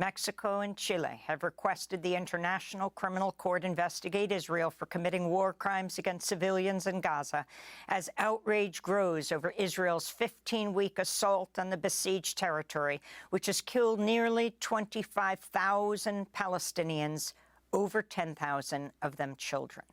Mexico and Chile have requested the International Criminal Court investigate Israel for committing war crimes against civilians in Gaza as outrage grows over Israel's 15-week assault on the besieged territory, which has killed nearly 25,000 Palestinians, over 10,000 of them children.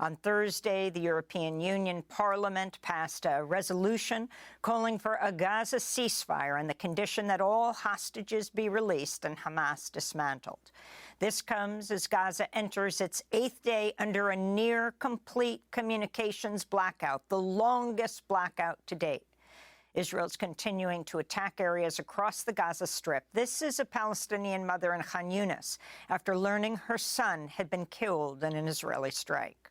On Thursday, the European Union Parliament passed a resolution calling for a Gaza ceasefire on the condition that all hostages be released and Hamas dismantled. This comes as Gaza enters its 8th day under a near-complete communications blackout, the longest blackout to date. Israel's continuing to attack areas across the Gaza Strip. This is a Palestinian mother in Khan Yunis after learning her son had been killed in an Israeli strike.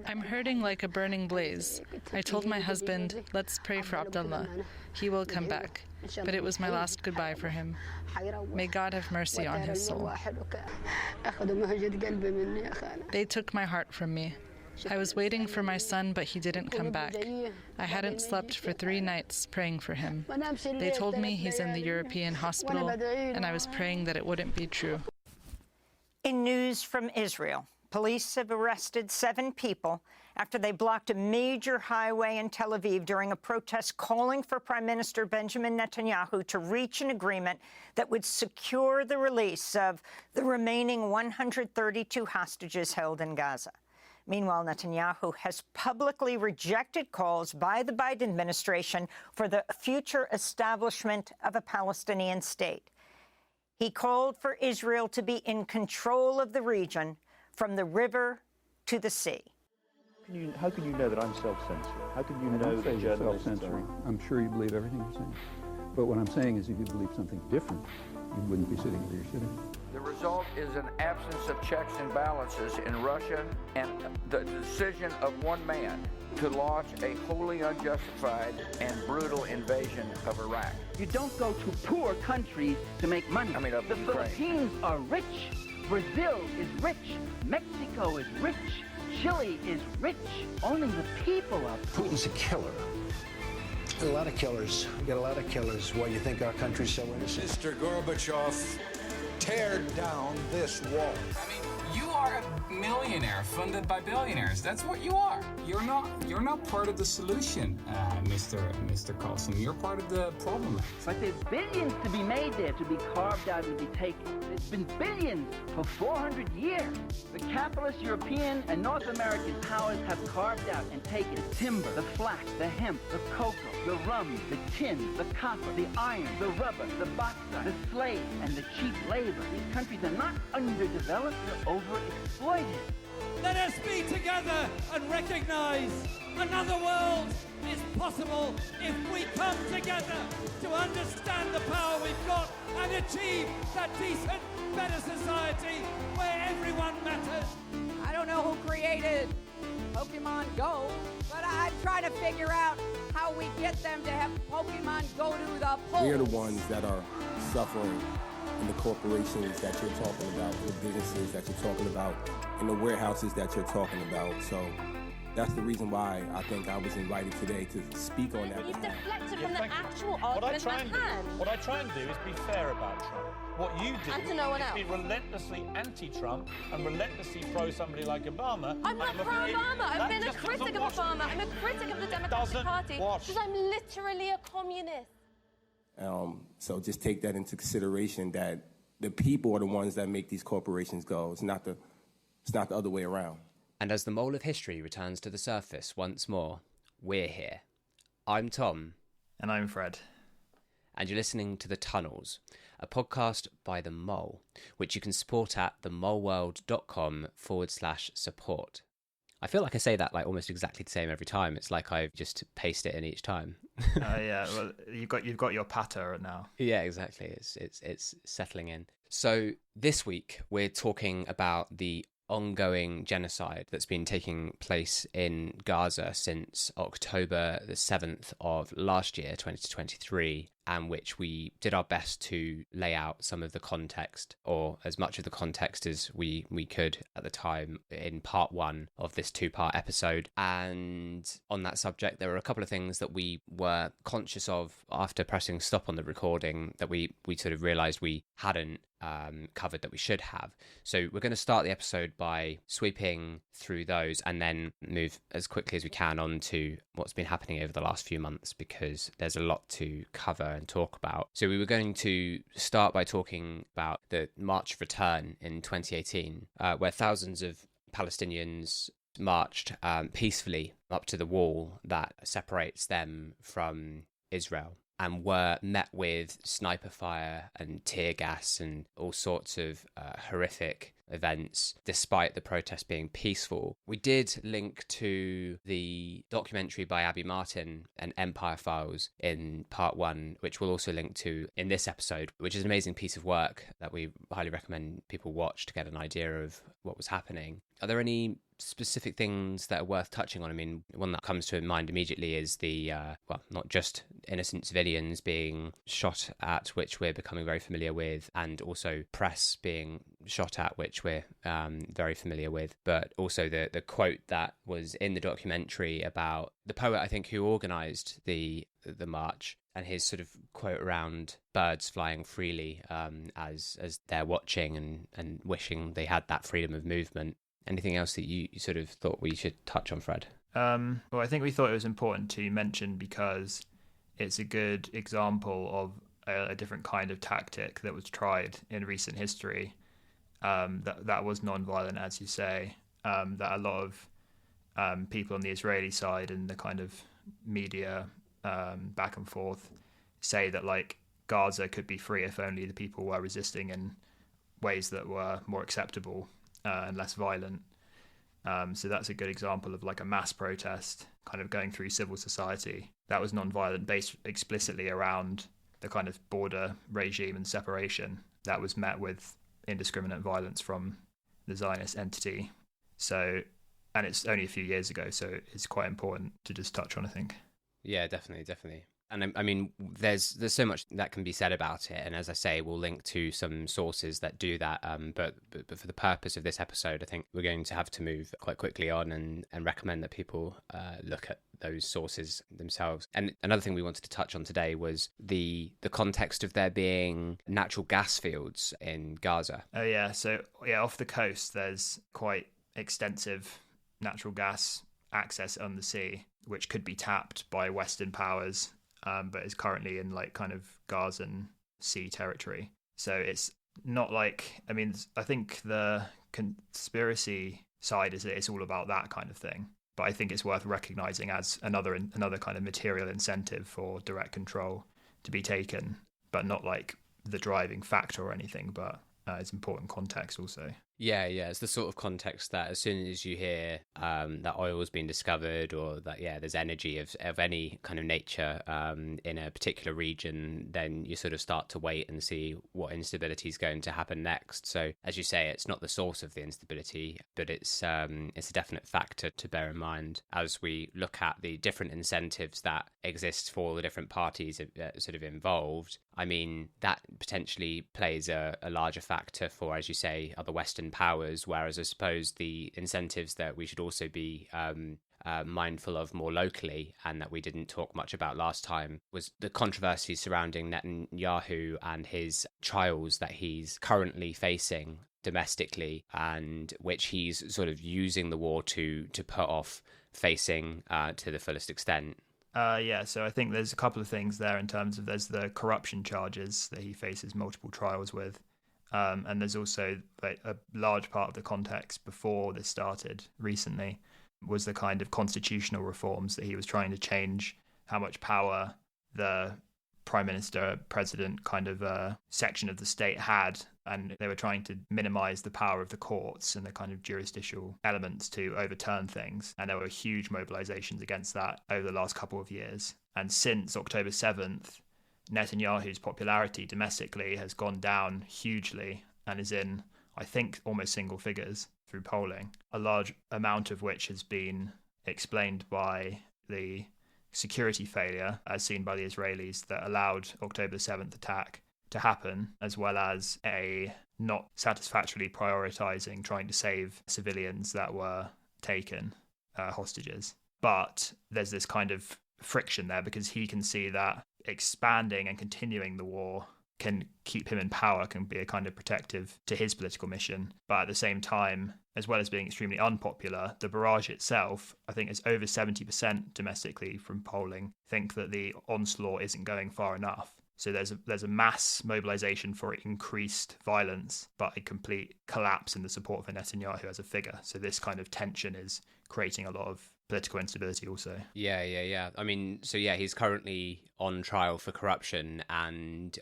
I'm hurting like a burning blaze. I told my husband, let's pray for Abdullah. He will come back. But it was my last goodbye for him. May God have mercy on his soul. They took my heart from me. I was waiting for my son, but he didn't come back. I hadn't slept for 3 nights praying for him. They told me he's in the European hospital, and I was praying that it wouldn't be true. In news from Israel, police have arrested 7 people after they blocked a major highway in Tel Aviv during a protest calling for Prime Minister Benjamin Netanyahu to reach an agreement that would secure the release of the remaining 132 hostages held in Gaza. Meanwhile, Netanyahu has publicly rejected calls by the Biden administration for the future establishment of a Palestinian state. He called for Israel to be in control of the region from the river to the sea. How can you know that I'm self-censoring? How can you know that journalists self-censoring? I'm sure you believe everything you're saying. But what I'm saying is if you believe something different, you wouldn't be sitting where you're sitting. The result is an absence of checks and balances in Russia and the decision of one man to launch a wholly unjustified and brutal invasion of Iraq. You don't go to poor countries to make money. The Philippines are rich. Brazil is rich. Mexico is rich. Chile is rich. Only the people are poor. Putin's a killer. A lot of killers. We got a lot of killers. Why you think our country's so innocent? Mr. Gorbachev, tear down this wall. You are a millionaire funded by billionaires. That's what you are. You're not part of the solution, Mr. Carlson. You're part of the problem. But there's billions to be made there, to be carved out and be taken. There's been billions for 400 years. The capitalist European and North American powers have carved out and taken timber, the flax, the hemp, the cocoa, the rum, the tin, the copper, the iron, the rubber, the bauxite, the slaves, and the cheap labor. These countries are not underdeveloped, they're overexploited. Let us be together and recognize another world is possible if we come together to understand the power we've got and achieve that decent, better society where everyone matters. I don't know who created Pokemon Go, but I'm trying to figure out how we get them to have Pokemon go to the polls. We are the ones that are suffering in the corporations that you're talking about, the businesses that you're talking about, and the warehouses that you're talking about. So that's the reason why I think I was invited today to speak on that. You've deflected from the actual argument at hand. What I try and do is be fair about Trump. What you do and to no one is else. be relentlessly anti-Trump and relentlessly pro somebody like Obama. I'm not pro-Obama. I've been a critic of Obama. I'm a critic of the Democratic Party because I'm literally a communist. So just take that into consideration that the people are the ones that make these corporations go. It's not the other way around. And as the mole of history returns to the surface once more, we're here. I'm Tom. And I'm Fred. And you're listening to The Tunnels, a podcast by The Mole, which you can support at themoleworld.com/support. I feel like I say that like almost exactly the same every time. It's like I've just pasted it in each time. Yeah, well, you've got your patter now. Yeah, exactly. It's settling in. So this week we're talking about the ongoing genocide that's been taking place in Gaza since October the 7th of last year, 2023. and which we did our best to lay out some of the context, or as much of the context as we could at the time, in part 1 of this 2-part episode. And on that subject, there were a couple of things that we were conscious of after pressing stop on the recording that we sort of realised we hadn't covered that we should have. So we're going to start the episode by sweeping through those and then move as quickly as we can on to what's been happening over the last few months, because there's a lot to cover and talk about. So we were going to start by talking about the March of Return in 2018, where thousands of Palestinians marched peacefully up to the wall that separates them from Israel, and were met with sniper fire and tear gas and all sorts of horrific events, despite the protests being peaceful. We did link to the documentary by Abby Martin and Empire Files in part 1, which we'll also link to in this episode, which is an amazing piece of work that we highly recommend people watch to get an idea of what was happening. Are there any specific things that are worth touching on? I mean, one that comes to mind immediately is the, not just innocent civilians being shot at, which we're becoming very familiar with, and also press being shot at, which we're very familiar with, but also the quote that was in the documentary about the poet, I think, who organised the march, and his sort of quote around birds flying freely as they're watching and wishing they had that freedom of movement. Anything else that you sort of thought we should touch on, Fred? Well, I think we thought it was important to mention because it's a good example of a different kind of tactic that was tried in recent history. That was non-violent, as you say. That a lot of people on the Israeli side and the kind of media back and forth say that like Gaza could be free if only the people were resisting in ways that were more acceptable and less violent. So that's a good example of like a mass protest kind of going through civil society that was non-violent, based explicitly around the kind of border regime and separation that was met with indiscriminate violence from the Zionist entity. So, and it's only a few years ago, so it's quite important to just touch on, I think. Yeah, definitely. And I mean, there's so much that can be said about it. And as I say, we'll link to some sources that do that. But for the purpose of this episode, I think we're going to have to move quite quickly on and recommend that people look at those sources themselves. And another thing we wanted to touch on today was the context of there being natural gas fields in Gaza. Oh, yeah. So, yeah, off the coast, there's quite extensive natural gas access on the sea, which could be tapped by Western powers, but is currently in like kind of Gazan sea territory. So it's not like, I mean, I think the conspiracy side is that it's all about that kind of thing. But I think it's worth recognizing as another kind of material incentive for direct control to be taken, but not like the driving factor or anything, but it's important context also. Yeah, it's the sort of context that as soon as you hear that oil's been discovered, or that, there's energy of any kind of nature in a particular region, then you sort of start to wait and see what instability is going to happen next. So, as you say, it's not the source of the instability, but it's a definite factor to bear in mind as we look at the different incentives that exist for the different parties sort of involved. I mean, that potentially plays a larger factor for, as you say, other Western powers, whereas I suppose the incentives that we should also be mindful of more locally, and that we didn't talk much about last time, was the controversy surrounding Netanyahu and his trials that he's currently facing domestically, and which he's sort of using the war to put off facing to the fullest extent. So I think there's a couple of things there in terms of there's the corruption charges that he faces multiple trials with. And there's also like a large part of the context before this started recently was the kind of constitutional reforms that he was trying to change, how much power the prime minister, president kind of section of the state had. And they were trying to minimize the power of the courts and the kind of jurisdictional elements to overturn things. And there were huge mobilizations against that over the last couple of years. And since October 7th, Netanyahu's popularity domestically has gone down hugely and is in, I think, almost single figures through polling, a large amount of which has been explained by the security failure, as seen by the Israelis, that allowed October 7th attack to happen, as well as a not satisfactorily prioritizing trying to save civilians that were taken hostages. But there's this kind of friction there because he can see that expanding and continuing the war can keep him in power, can be a kind of protective to his political mission. But at the same time, as well as being extremely unpopular, the barrage itself, I think, is over 70% domestically from polling, think that the onslaught isn't going far enough. So there's a mass mobilization for increased violence, but a complete collapse in the support for Netanyahu as a figure. So this kind of tension is creating a lot of political instability also. Yeah. I mean, so yeah, he's currently on trial for corruption and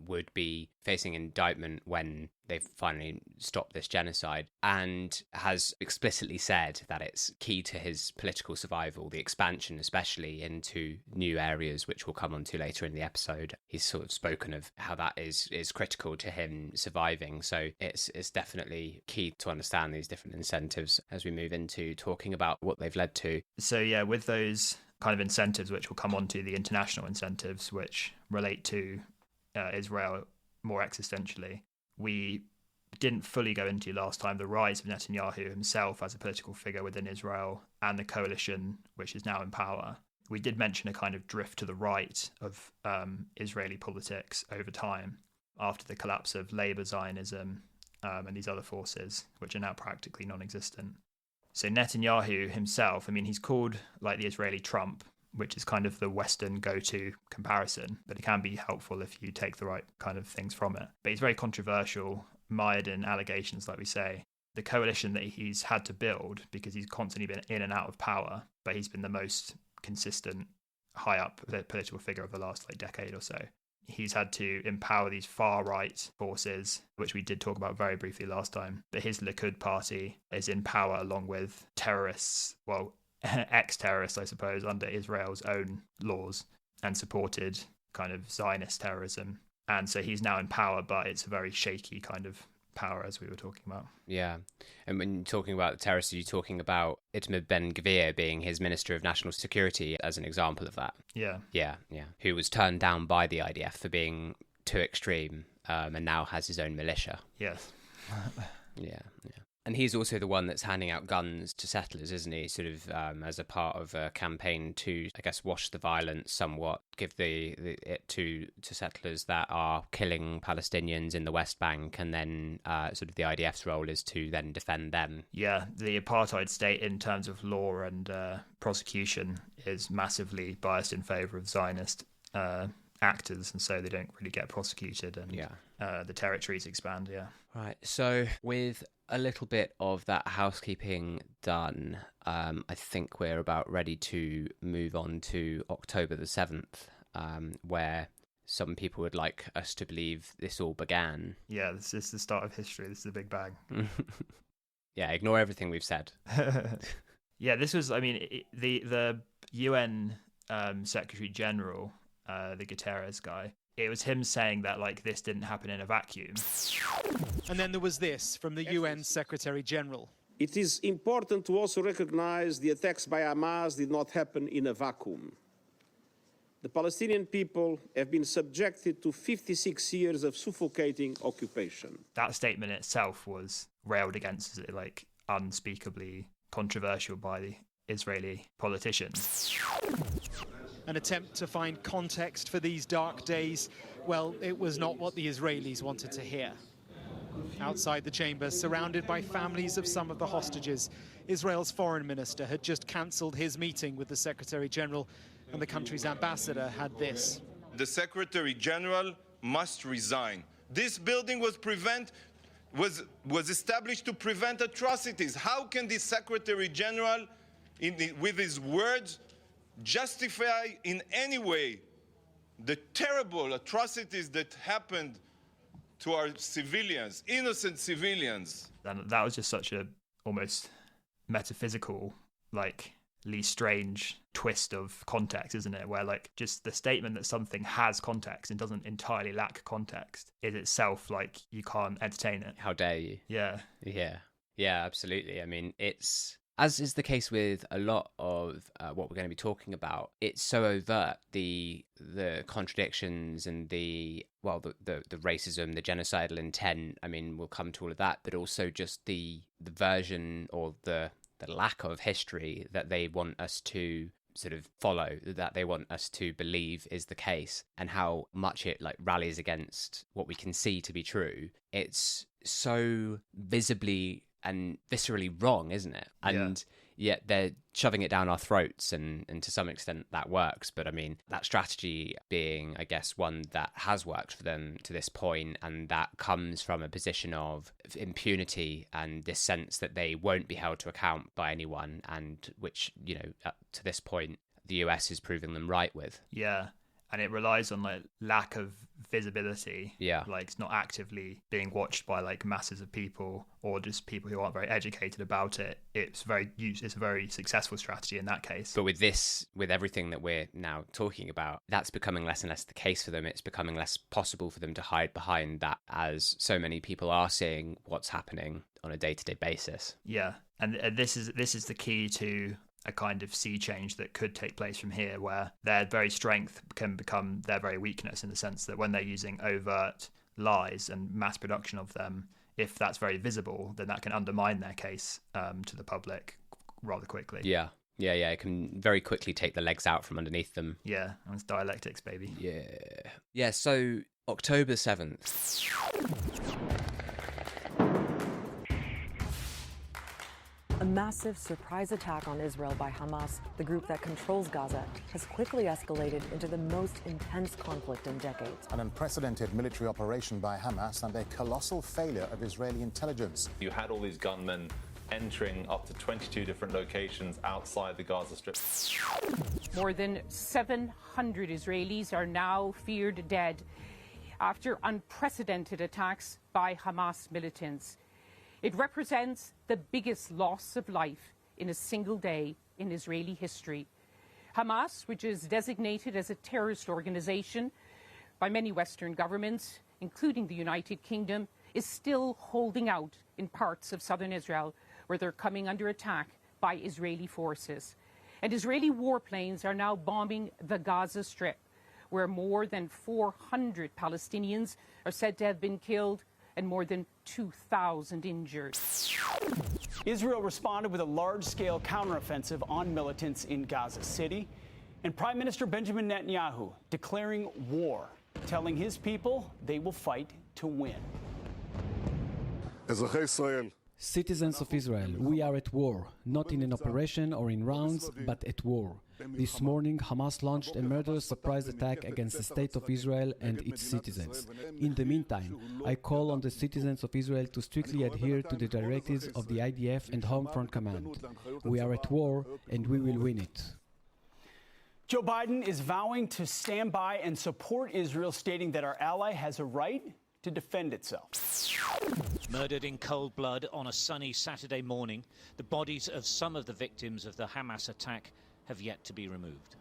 would be facing indictment when they finally stop this genocide, and has explicitly said that it's key to his political survival, the expansion especially into new areas, which we'll come on to later in the episode. He's sort of spoken of how that is critical to him surviving. So it's definitely key to understand these different incentives as we move into talking about what they've led to. So yeah, with those kind of incentives, which will come on to the international incentives, which relate to Israel more existentially, we didn't fully go into last time the rise of Netanyahu himself as a political figure within Israel and the coalition which is now in power. We did mention a kind of drift to the right of Israeli politics over time after the collapse of Labour Zionism and these other forces, which are now practically non-existent. So Netanyahu himself, I mean, he's called like the Israeli Trump, which is kind of the Western go-to comparison, but it can be helpful if you take the right kind of things from it. But he's very controversial, mired in allegations, like we say. The coalition that he's had to build, because he's constantly been in and out of power, but he's been the most consistent, high-up political figure of the last decade or so. He's had to empower these far-right forces, which we did talk about very briefly last time. But his Likud party is in power along with terrorists, well, ex-terrorists, I suppose, under Israel's own laws, and supported kind of Zionist terrorism. And so he's now in power, but it's a very shaky kind of power, as we were talking about. Yeah. And when you're talking about the terrorists, are you talking about Itamar Ben-Gvir being his Minister of National Security as an example of that? Yeah. Yeah. Who was turned down by the IDF for being too extreme, and now has his own militia. Yes. Yeah. And he's also the one that's handing out guns to settlers, isn't he? Sort of as a part of a campaign to, I guess, wash the violence somewhat, give it to settlers that are killing Palestinians in the West Bank, and then sort of the IDF's role is to then defend them. Yeah, the apartheid state in terms of law and prosecution is massively biased in favour of Zionist actors, and so they don't really get prosecuted, and the territories expand. Right, so with a little bit of that housekeeping done, I think we're about ready to move on to October the 7th, where some people would like us to believe this all began. Yeah, this is the start of history. This is the Big Bang. Yeah, ignore everything we've said. Yeah, this was, I mean, the UN Secretary General, the Guterres guy, it was him saying that, this didn't happen in a vacuum. And then there was this from the UN Secretary General. It is important to also recognize the attacks by Hamas did not happen in a vacuum. The Palestinian people have been subjected to 56 years of suffocating occupation. That statement itself was railed against as unspeakably controversial by the Israeli politicians. An attempt to find context for these dark days, well, it was not what the Israelis wanted to hear. Outside the chamber, surrounded by families of some of the hostages, Israel's foreign minister had just cancelled his meeting with the Secretary General, and the country's ambassador had this. The Secretary General must resign. This building was established to prevent atrocities. How can the Secretary General, with his words, justify in any way the terrible atrocities that happened to our civilians, innocent civilians? And that was just such a almost metaphysical, strange twist of context, isn't it? Where just the statement that something has context and doesn't entirely lack context is itself you can't entertain it. How dare you? Yeah. Yeah, absolutely. I mean, it's as is the case with a lot of what we're going to be talking about, it's so overt, the contradictions and the racism, the genocidal intent. I mean, we'll come to all of that, but also just the version or the lack of history that they want us to sort of follow, that they want us to believe is the case, and how much it like rallies against what we can see to be true. It's so visibly and viscerally wrong, isn't it? And yet they're shoving it down our throats, and to some extent that works. But I mean, that strategy being, I guess, one that has worked for them to this point, and that comes from a position of impunity and this sense that they won't be held to account by anyone, and which, you know, up to this point, the US is proving them right with. Yeah. And it relies on like lack of visibility. Yeah. Like it's not actively being watched by like masses of people or just people who aren't very educated about it. It's a very successful strategy in that case. But with everything that we're now talking about, that's becoming less and less the case for them. It's becoming less possible for them to hide behind that, as so many people are seeing what's happening on a day-to-day basis. Yeah. And this is the key to a kind of sea change that could take place from here, where their very strength can become their very weakness, in the sense that when they're using overt lies and mass production of them, if that's very visible, then that can undermine their case to the public rather quickly. Yeah. It can very quickly take the legs out from underneath them. Yeah, and it's dialectics, baby. Yeah, so October 7th. A massive surprise attack on Israel by Hamas, the group that controls Gaza, has quickly escalated into the most intense conflict in decades. An unprecedented military operation by Hamas and a colossal failure of Israeli intelligence. You had all these gunmen entering up to 22 different locations outside the Gaza Strip. More than 700 Israelis are now feared dead after unprecedented attacks by Hamas militants. It represents the biggest loss of life in a single day in Israeli history. Hamas, which is designated as a terrorist organization by many Western governments, including the United Kingdom, is still holding out in parts of southern Israel, where they're coming under attack by Israeli forces. And Israeli warplanes are now bombing the Gaza Strip, where more than 400 Palestinians are said to have been killed and more than 2,000 injured. Israel responded with a large-scale counteroffensive on militants in Gaza City, and Prime Minister Benjamin Netanyahu declaring war, telling his people they will fight to win. Citizens of Israel, we are at war, not in an operation or in rounds, but at war. This morning, Hamas launched a murderous surprise attack against the state of Israel and its citizens. In the meantime, I call on the citizens of Israel to strictly adhere to the directives of the IDF and Home Front Command. We are at war, and we will win it. Joe Biden is vowing to stand by and support Israel, stating that our ally has a right to defend itself. Murdered in cold blood on a sunny Saturday morning, the bodies of some of the victims of the Hamas attack have yet to be removed.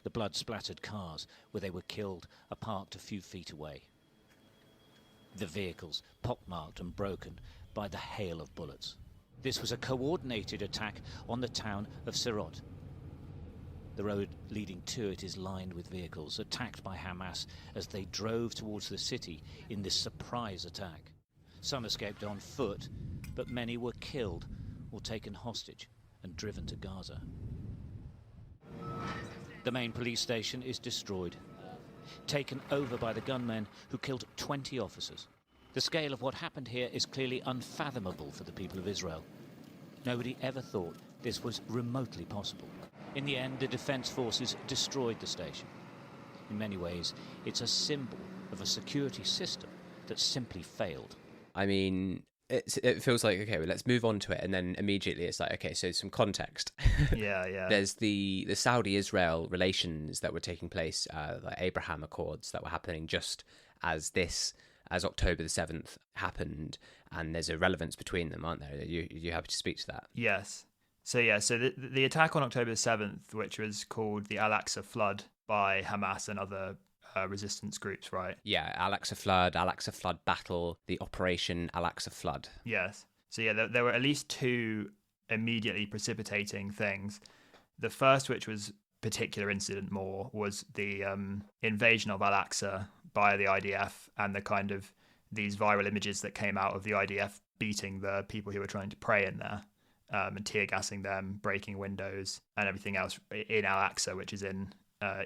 The blood-splattered cars where they were killed are parked a few feet away. The vehicles pockmarked and broken by the hail of bullets. This was a coordinated attack on the town of Sderot. The road leading to it is lined with vehicles attacked by Hamas as they drove towards the city in this surprise attack. Some escaped on foot, but many were killed or taken hostage and driven to Gaza. The main police station is destroyed, taken over by the gunmen who killed 20 officers. The scale of what happened here is clearly unfathomable for the people of Israel. Nobody ever thought this was remotely possible. In the end, the defense forces destroyed the station. In many ways, it's a symbol of a security system that simply failed. I mean, it feels like, okay, well, let's move on to it. And then immediately it's like, okay, so some context. Yeah. There's the Saudi-Israel relations that were taking place, like Abraham Accords that were happening just as October the 7th happened. And there's a relevance between them, aren't there? You happy to speak to that? Yes. So the attack on October 7th, which was called the Al-Aqsa Flood by Hamas and other resistance groups, right? Yeah, Al-Aqsa Flood battle, the Operation Al-Aqsa Flood. Yes. So there were at least two immediately precipitating things. The first, which was particular incident more, was the invasion of Al-Aqsa by the IDF and the kind of these viral images that came out of the IDF beating the people who were trying to pray in there, and tear gassing them, breaking windows and everything else in Al-Aqsa, which is in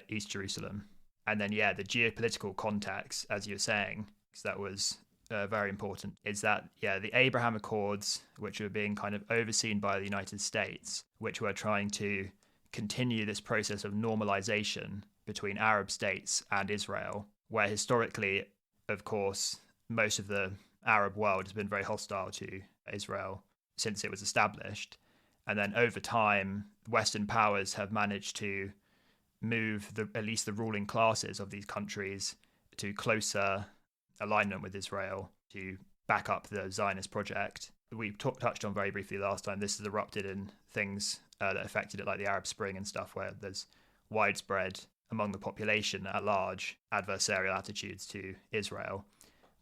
East Jerusalem. And then, the geopolitical context, as you're saying, because that was very important, is that, the Abraham Accords, which were being kind of overseen by the United States, which were trying to continue this process of normalization between Arab states and Israel, where historically, of course, most of the Arab world has been very hostile to Israel since it was established. And then over time, Western powers have managed to move at least the ruling classes of these countries to closer alignment with Israel to back up the Zionist project. We touched on very briefly last time, this has erupted in things that affected it, like the Arab Spring and stuff, where there's widespread among the population at large adversarial attitudes to Israel.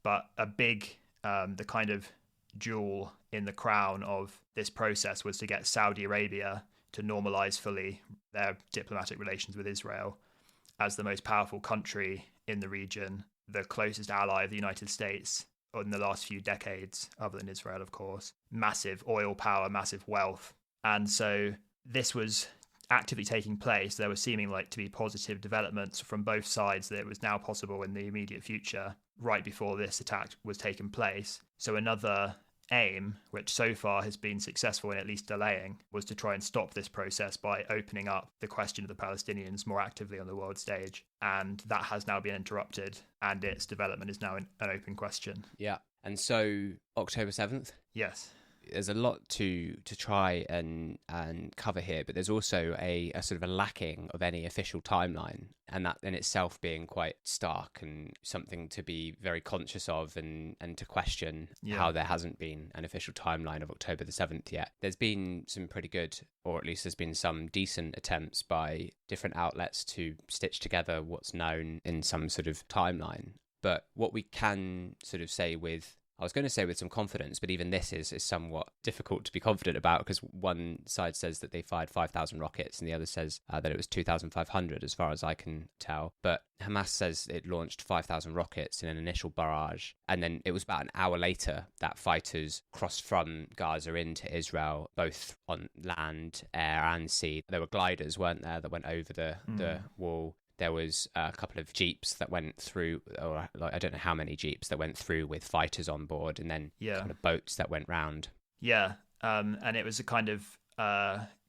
But a big, the kind of jewel in the crown of this process was to get Saudi Arabia to normalize fully their diplomatic relations with Israel as the most powerful country in the region, the closest ally of the United States in the last few decades, other than Israel, of course. Massive oil power, massive wealth. And so this was actively taking place. There were seeming like to be positive developments from both sides that it was now possible in the immediate future, right before this attack was taking place. So another aim, which so far has been successful in at least delaying, was to try and stop this process by opening up the question of the Palestinians more actively on the world stage. And that has now been interrupted, and its development is now an open question. Yeah. And so October 7th? Yes. There's a lot to try and cover here, but there's also a sort of a lacking of any official timeline, and that in itself being quite stark and something to be very conscious of and to question how there hasn't been an official timeline of October the 7th yet. There's been some pretty good, or at least there's been some decent attempts by different outlets to stitch together what's known in some sort of timeline. But what we can sort of say I was going to say with some confidence, but even this is somewhat difficult to be confident about, because one side says that they fired 5,000 rockets and the other says that it was 2,500 as far as I can tell. But Hamas says it launched 5,000 rockets in an initial barrage, and then it was about an hour later that fighters crossed from Gaza into Israel, both on land, air and sea. There were gliders, weren't there, that went over the wall. There was a couple of jeeps that went through, or I don't know how many jeeps that went through with fighters on board, and then kind of boats that went round. Yeah, and it was a kind of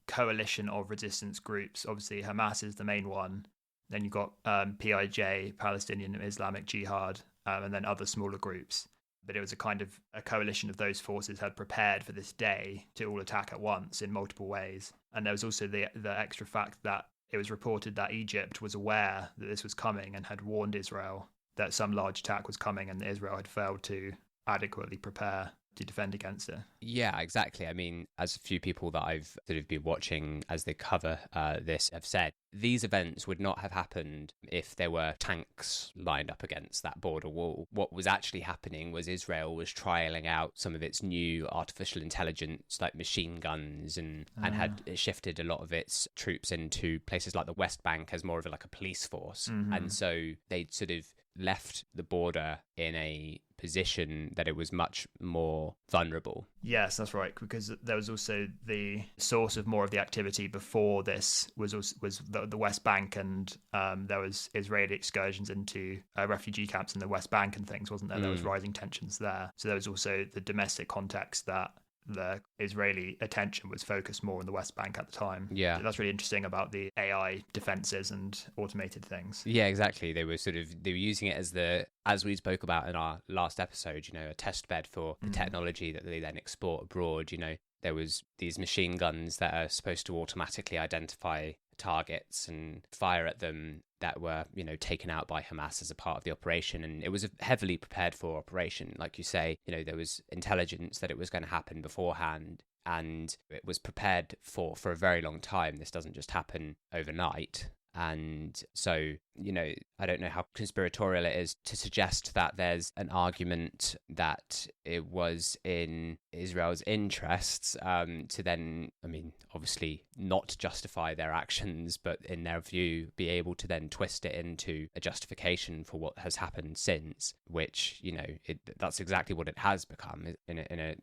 coalition of resistance groups. Obviously, Hamas is the main one. Then you've got PIJ, Palestinian Islamic Jihad, and then other smaller groups. But it was a kind of a coalition of those forces had prepared for this day to all attack at once in multiple ways. And there was also the extra fact that it was reported that Egypt was aware that this was coming and had warned Israel that some large attack was coming, and Israel had failed to adequately prepare to defend against it. Yeah, exactly. I mean, as a few people that I've sort of been watching as they cover this have said, these events would not have happened if there were tanks lined up against that border wall. What was actually happening was Israel was trialing out some of its new artificial intelligence, like machine guns, and had shifted a lot of its troops into places like the West Bank as more of a police force. Mm-hmm. And so they'd sort of left the border in a position that it was much more vulnerable. Yes, that's right, because there was also the source of more of the activity before this was the West Bank, and there was Israeli excursions into refugee camps in the West Bank and things, wasn't there? There was rising tensions there. So there was also the domestic context that the Israeli attention was focused more on the West Bank at the time. Yeah. So that's really interesting about the AI defenses and automated things. Yeah, exactly. They were using it as we spoke about in our last episode, a test bed for the technology that they then export abroad. There was these machine guns that are supposed to automatically identify targets and fire at them that were, taken out by Hamas as a part of the operation. And it was a heavily prepared for operation. Like you say, there was intelligence that it was going to happen beforehand, and it was prepared for a very long time. This doesn't just happen overnight. And so, I don't know how conspiratorial it is to suggest that there's an argument that it was in Israel's interests to then, obviously not justify their actions, but in their view, be able to then twist it into a justification for what has happened since, which, that's exactly what it has become in a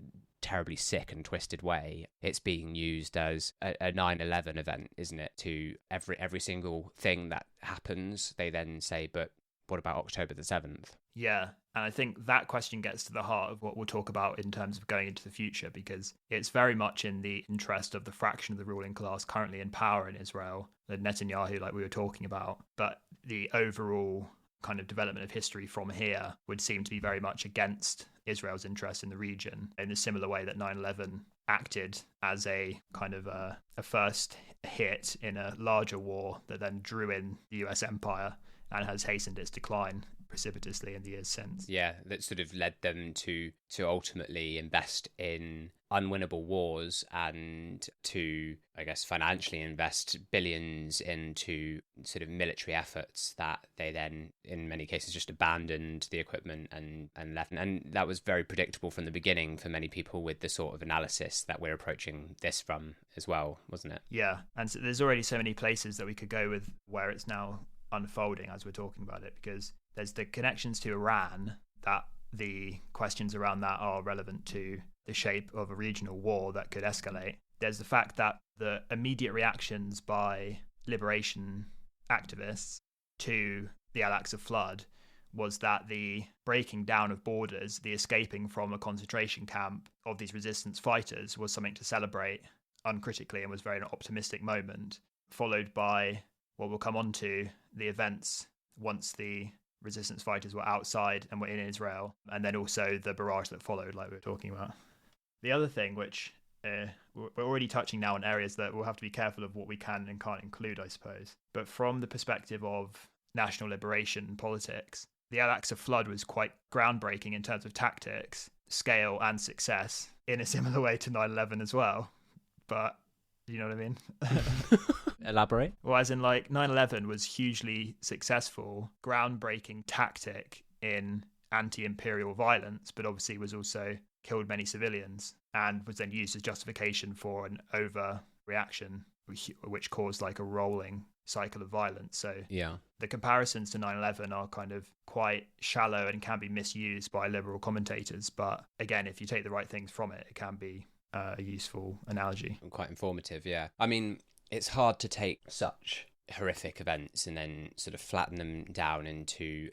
terribly sick and twisted way. It's being used as a 9/11 event, isn't it? To every single thing that happens, they then say, but what about October the 7th? Yeah, and I think that question gets to the heart of what we'll talk about in terms of going into the future, because it's very much in the interest of the fraction of the ruling class currently in power in Israel, the Netanyahu, like we were talking about. But the overall kind of development of history from here would seem to be very much against Israel's interest in the region, in a similar way that 9/11 acted as a kind of a first hit in a larger war that then drew in the US empire and has hastened its decline precipitously in the years since. Yeah, that sort of led them to ultimately invest in unwinnable wars and to, I guess, financially invest billions into sort of military efforts that they then, in many cases, just abandoned the equipment and left. And that was very predictable from the beginning for many people with the sort of analysis that we're approaching this from as well, wasn't it? Yeah, and so there's already so many places that we could go with where it's now unfolding as we're talking about it, because there's the connections to Iran, that the questions around that are relevant to the shape of a regional war that could escalate. There's the fact that the immediate reactions by liberation activists to the Al-Aqsa Flood was that the breaking down of borders, the escaping from a concentration camp of these resistance fighters, was something to celebrate uncritically and was very an optimistic moment, followed by what we'll come on to, the events once the resistance fighters were outside and were in Israel, and then also the barrage that followed, like we were talking about. The other thing, which we're already touching now on areas that we'll have to be careful of what we can and can't include, I suppose, but from the perspective of national liberation politics, the Al-Aqsa Flood was quite groundbreaking in terms of tactics, scale and success, in a similar way to 9/11 as well. But you know what I mean? Elaborate. Well, as in, like, 9/11 was hugely successful, groundbreaking tactic in anti-imperial violence, but obviously was also killed many civilians and was then used as justification for an overreaction, which caused like a rolling cycle of violence. So yeah, the comparisons to 9/11 are kind of quite shallow and can be misused by liberal commentators. But again, if you take the right things from it, it can be a useful analogy. And quite informative, yeah. I mean, it's hard to take such horrific events and then sort of flatten them down into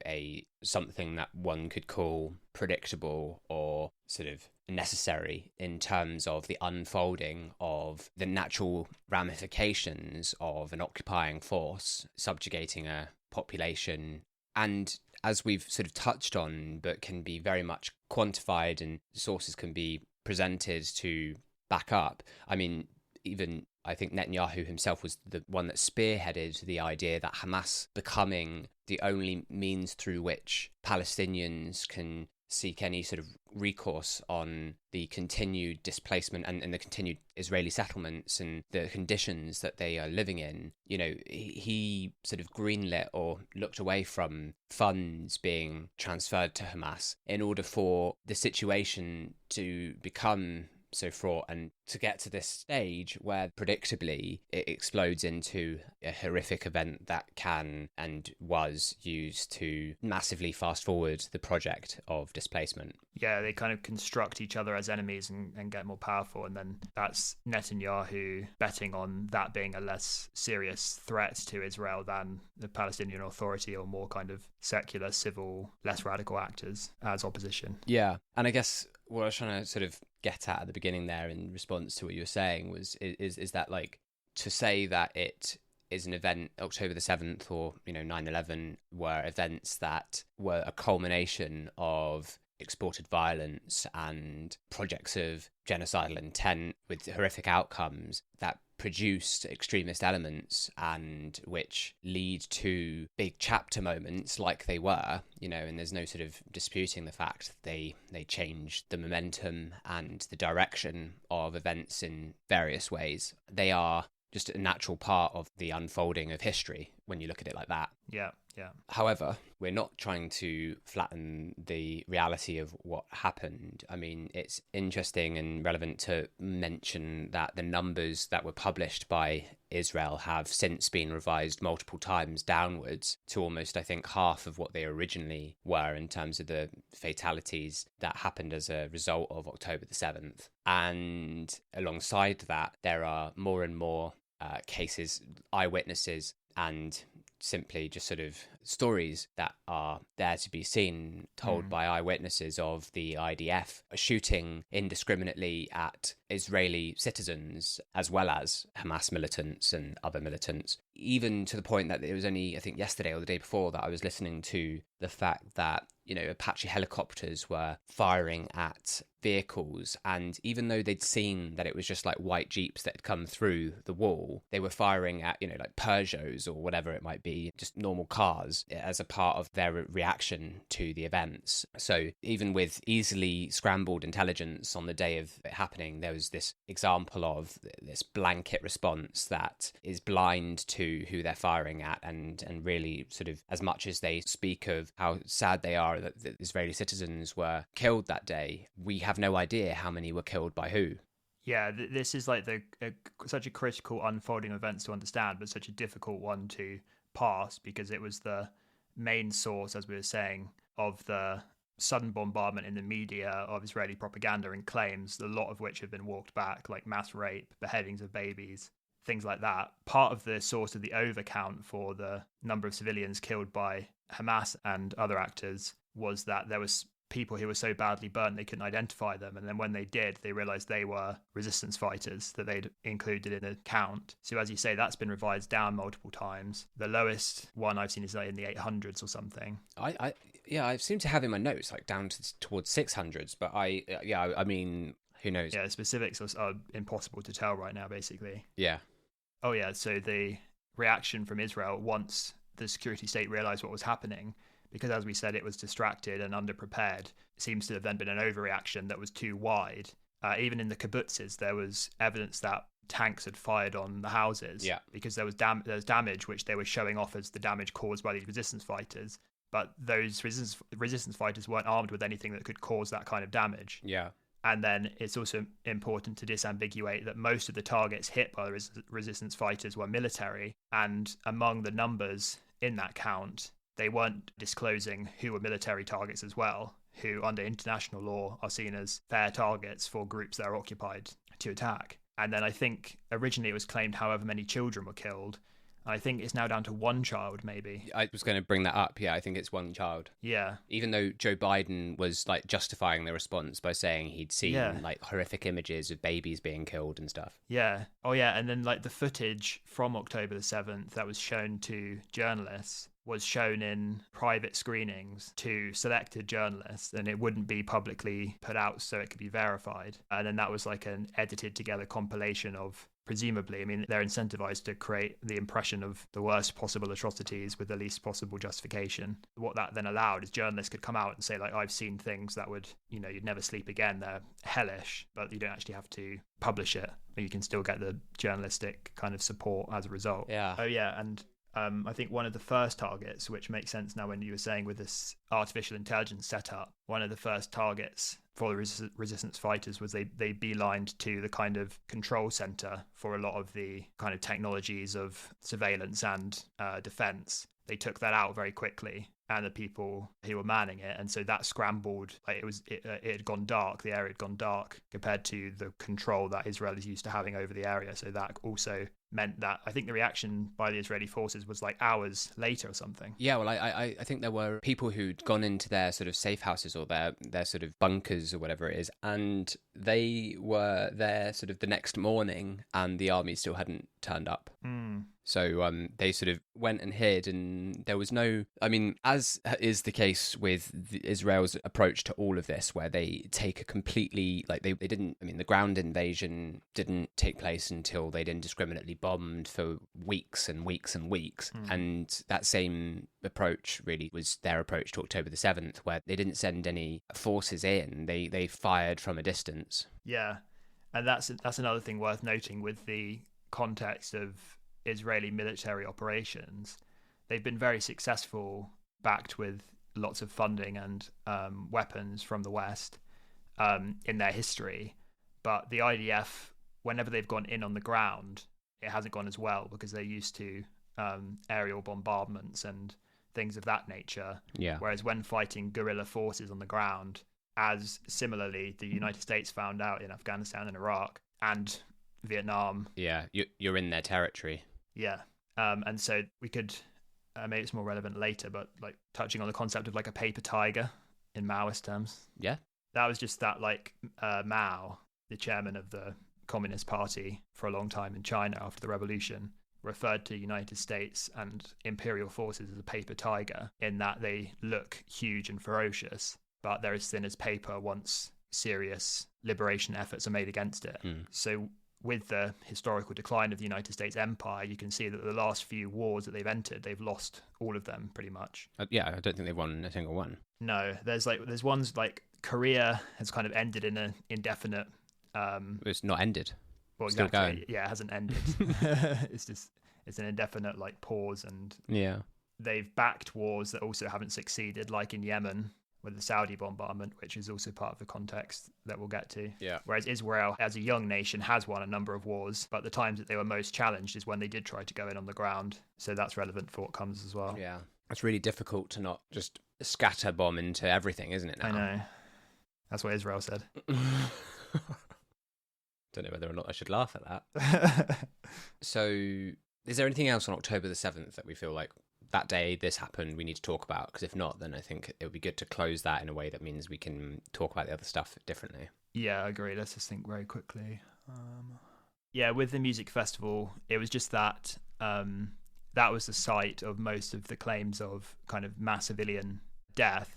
something that one could call predictable or sort of necessary in terms of the unfolding of the natural ramifications of an occupying force subjugating a population. And as we've sort of touched on, but can be very much quantified and sources can be presented to back up. I mean, even I think Netanyahu himself was the one that spearheaded the idea that Hamas becoming the only means through which Palestinians can seek any sort of recourse on the continued displacement and the continued Israeli settlements and the conditions that they are living in. You know, he sort of greenlit or looked away from funds being transferred to Hamas in order for the situation to become so fraught and to get to this stage where predictably it explodes into a horrific event that can and was used to massively fast forward the project of displacement. Yeah, they kind of construct each other as enemies and get more powerful, and then that's Netanyahu betting on that being a less serious threat to Israel than the Palestinian Authority or more kind of secular, civil, less radical actors as opposition. Yeah, and I guess what I was trying to sort of get at the beginning there in response to what you were saying is that, like, to say that it is an event, October the 7th or 9/11 were events that were a culmination of exported violence and projects of genocidal intent with horrific outcomes that produced extremist elements and which lead to big chapter moments like they were, and there's no sort of disputing the fact they changed the momentum and the direction of events in various ways. They are just a natural part of the unfolding of history when you look at it like that. Yeah. However, we're not trying to flatten the reality of what happened. I mean, it's interesting and relevant to mention that the numbers that were published by Israel have since been revised multiple times downwards to almost, I think, half of what they originally were in terms of the fatalities that happened as a result of October the 7th. And alongside that, there are more and more cases, eyewitnesses, and simply just sort of stories that are there to be seen, told by eyewitnesses of the IDF shooting indiscriminately at Israeli citizens as well as Hamas militants and other militants, even to the point that it was only, I think, yesterday or the day before that I was listening to the fact that, you know, Apache helicopters were firing at vehicles, and even though they'd seen that it was just like white Jeeps that had come through the wall, they were firing at, you know, like Peugeots or whatever it might be, just normal cars, as a part of their reaction to the events. So even with easily scrambled intelligence on the day of it happening, there was this example of this blanket response that is blind to who they're firing at, and really sort of, as much as they speak of how sad they are that the Israeli citizens were killed that day, we have no idea how many were killed by who. Yeah, this is like such a critical unfolding of events to understand, but such a difficult one to pass, because it was the main source, as we were saying, of the sudden bombardment in the media of Israeli propaganda and claims, a lot of which have been walked back, like mass rape, beheadings of babies, things like that. Part of the source of the overcount for the number of civilians killed by Hamas and other actors was that there was people who were so badly burnt they couldn't identify them, and then when they did, they realized they were resistance fighters that they'd included in the count. So as you say, that's been revised down multiple times. The lowest one I've seen is like in the 800s or something. I seem to have in my notes like down towards 600s, but I mean, who knows? Yeah, the specifics are impossible to tell right now, basically. Yeah. Oh yeah, so the reaction from Israel once the security state realized what was happening, because as we said, it was distracted and underprepared, seems to have then been an overreaction that was too wide. Even in the kibbutzes, there was evidence that tanks had fired on the houses, because there was damage which they were showing off as the damage caused by these resistance fighters. But those resistance fighters weren't armed with anything that could cause that kind of damage. Yeah. And then it's also important to disambiguate that most of the targets hit by the resistance fighters were military, and among the numbers in that count, they weren't disclosing who were military targets as well, who under international law are seen as fair targets for groups that are occupied to attack. And then I think originally it was claimed however many children were killed. I think it's now down to one child, maybe. I was going to bring that up. Yeah, I think it's one child. Yeah. Even though Joe Biden was like justifying the response by saying he'd seen like horrific images of babies being killed and stuff. Yeah. Oh, yeah. And then like the footage from October the 7th that was shown to journalists was shown in private screenings to selected journalists, and it wouldn't be publicly put out so it could be verified. And then that was like an edited together compilation of, presumably, I mean, they're incentivized to create the impression of the worst possible atrocities with the least possible justification. What that then allowed is journalists could come out and say, like, I've seen things that would, you know, you'd never sleep again. They're hellish, but you don't actually have to publish it, but you can still get the journalistic kind of support as a result. Yeah. Oh, yeah. And I think one of the first targets, which makes sense now when you were saying with this artificial intelligence setup, one of the first targets for the resistance fighters was they beelined to the kind of control center for a lot of the kind of technologies of surveillance and defense. They took that out very quickly, and the people who were manning it, and so that scrambled. Like it had gone dark. The area had gone dark compared to the control that Israel is used to having over the area. So that also meant that I think the reaction by the Israeli forces was like hours later or something. Yeah, well, I think there were people who'd gone into their sort of safe houses or their sort of bunkers or whatever it is, and they were there sort of the next morning, and the army still hadn't turned up. So they sort of went and hid, and there was no, I mean, as is the case with Israel's approach to all of this, where they take a completely, like they didn't, I mean, the ground invasion didn't take place until they'd indiscriminately bombed for weeks and weeks and weeks. And that same approach really was their approach to October the 7th, where they didn't send any forces in, they fired from a distance. Yeah, and that's another thing worth noting with the context of Israeli military operations, they've been very successful, backed with lots of funding and weapons from the West in their history. But the IDF, whenever they've gone in on the ground, it hasn't gone as well because they're used to aerial bombardments and things of that nature. Yeah. Whereas when fighting guerrilla forces on the ground, as similarly the United States found out in Afghanistan and Iraq and Vietnam. Yeah, you're in their territory. Yeah. And so we could, maybe it's more relevant later, but like touching on the concept of like a paper tiger in Maoist terms. Yeah. That was just that like Mao, the chairman of the Communist Party for a long time in China after the revolution, referred to United States and imperial forces as a paper tiger, in that they look huge and ferocious, but they're as thin as paper once serious liberation efforts are made against it. So with the historical decline of the United States empire, you can see that the last few wars that they've entered, they've lost all of them pretty much. Yeah, I don't think they've won a single one. No, there's ones like Korea has kind of ended in an indefinite. It's not ended. Well, Still exactly. going. Yeah, it hasn't ended. It's an indefinite like pause, and yeah, they've backed wars that also haven't succeeded, like in Yemen with the Saudi bombardment, which is also part of the context that we'll get to. Yeah. Whereas Israel, as a young nation, has won a number of wars, but the times that they were most challenged is when they did try to go in on the ground. So that's relevant for what comes as well. Yeah. It's really difficult to not just scatter bomb into everything, isn't it now? I know. That's what Israel said. Don't know whether or not I should laugh at that. So, is there anything else on October the 7th that we feel like that day this happened we need to talk about? Because if not, then I think it would be good to close that in a way that means we can talk about the other stuff differently. Yeah, I agree. Let's just think very quickly. Yeah, with the music festival, it was just that that was the site of most of the claims of kind of mass civilian death,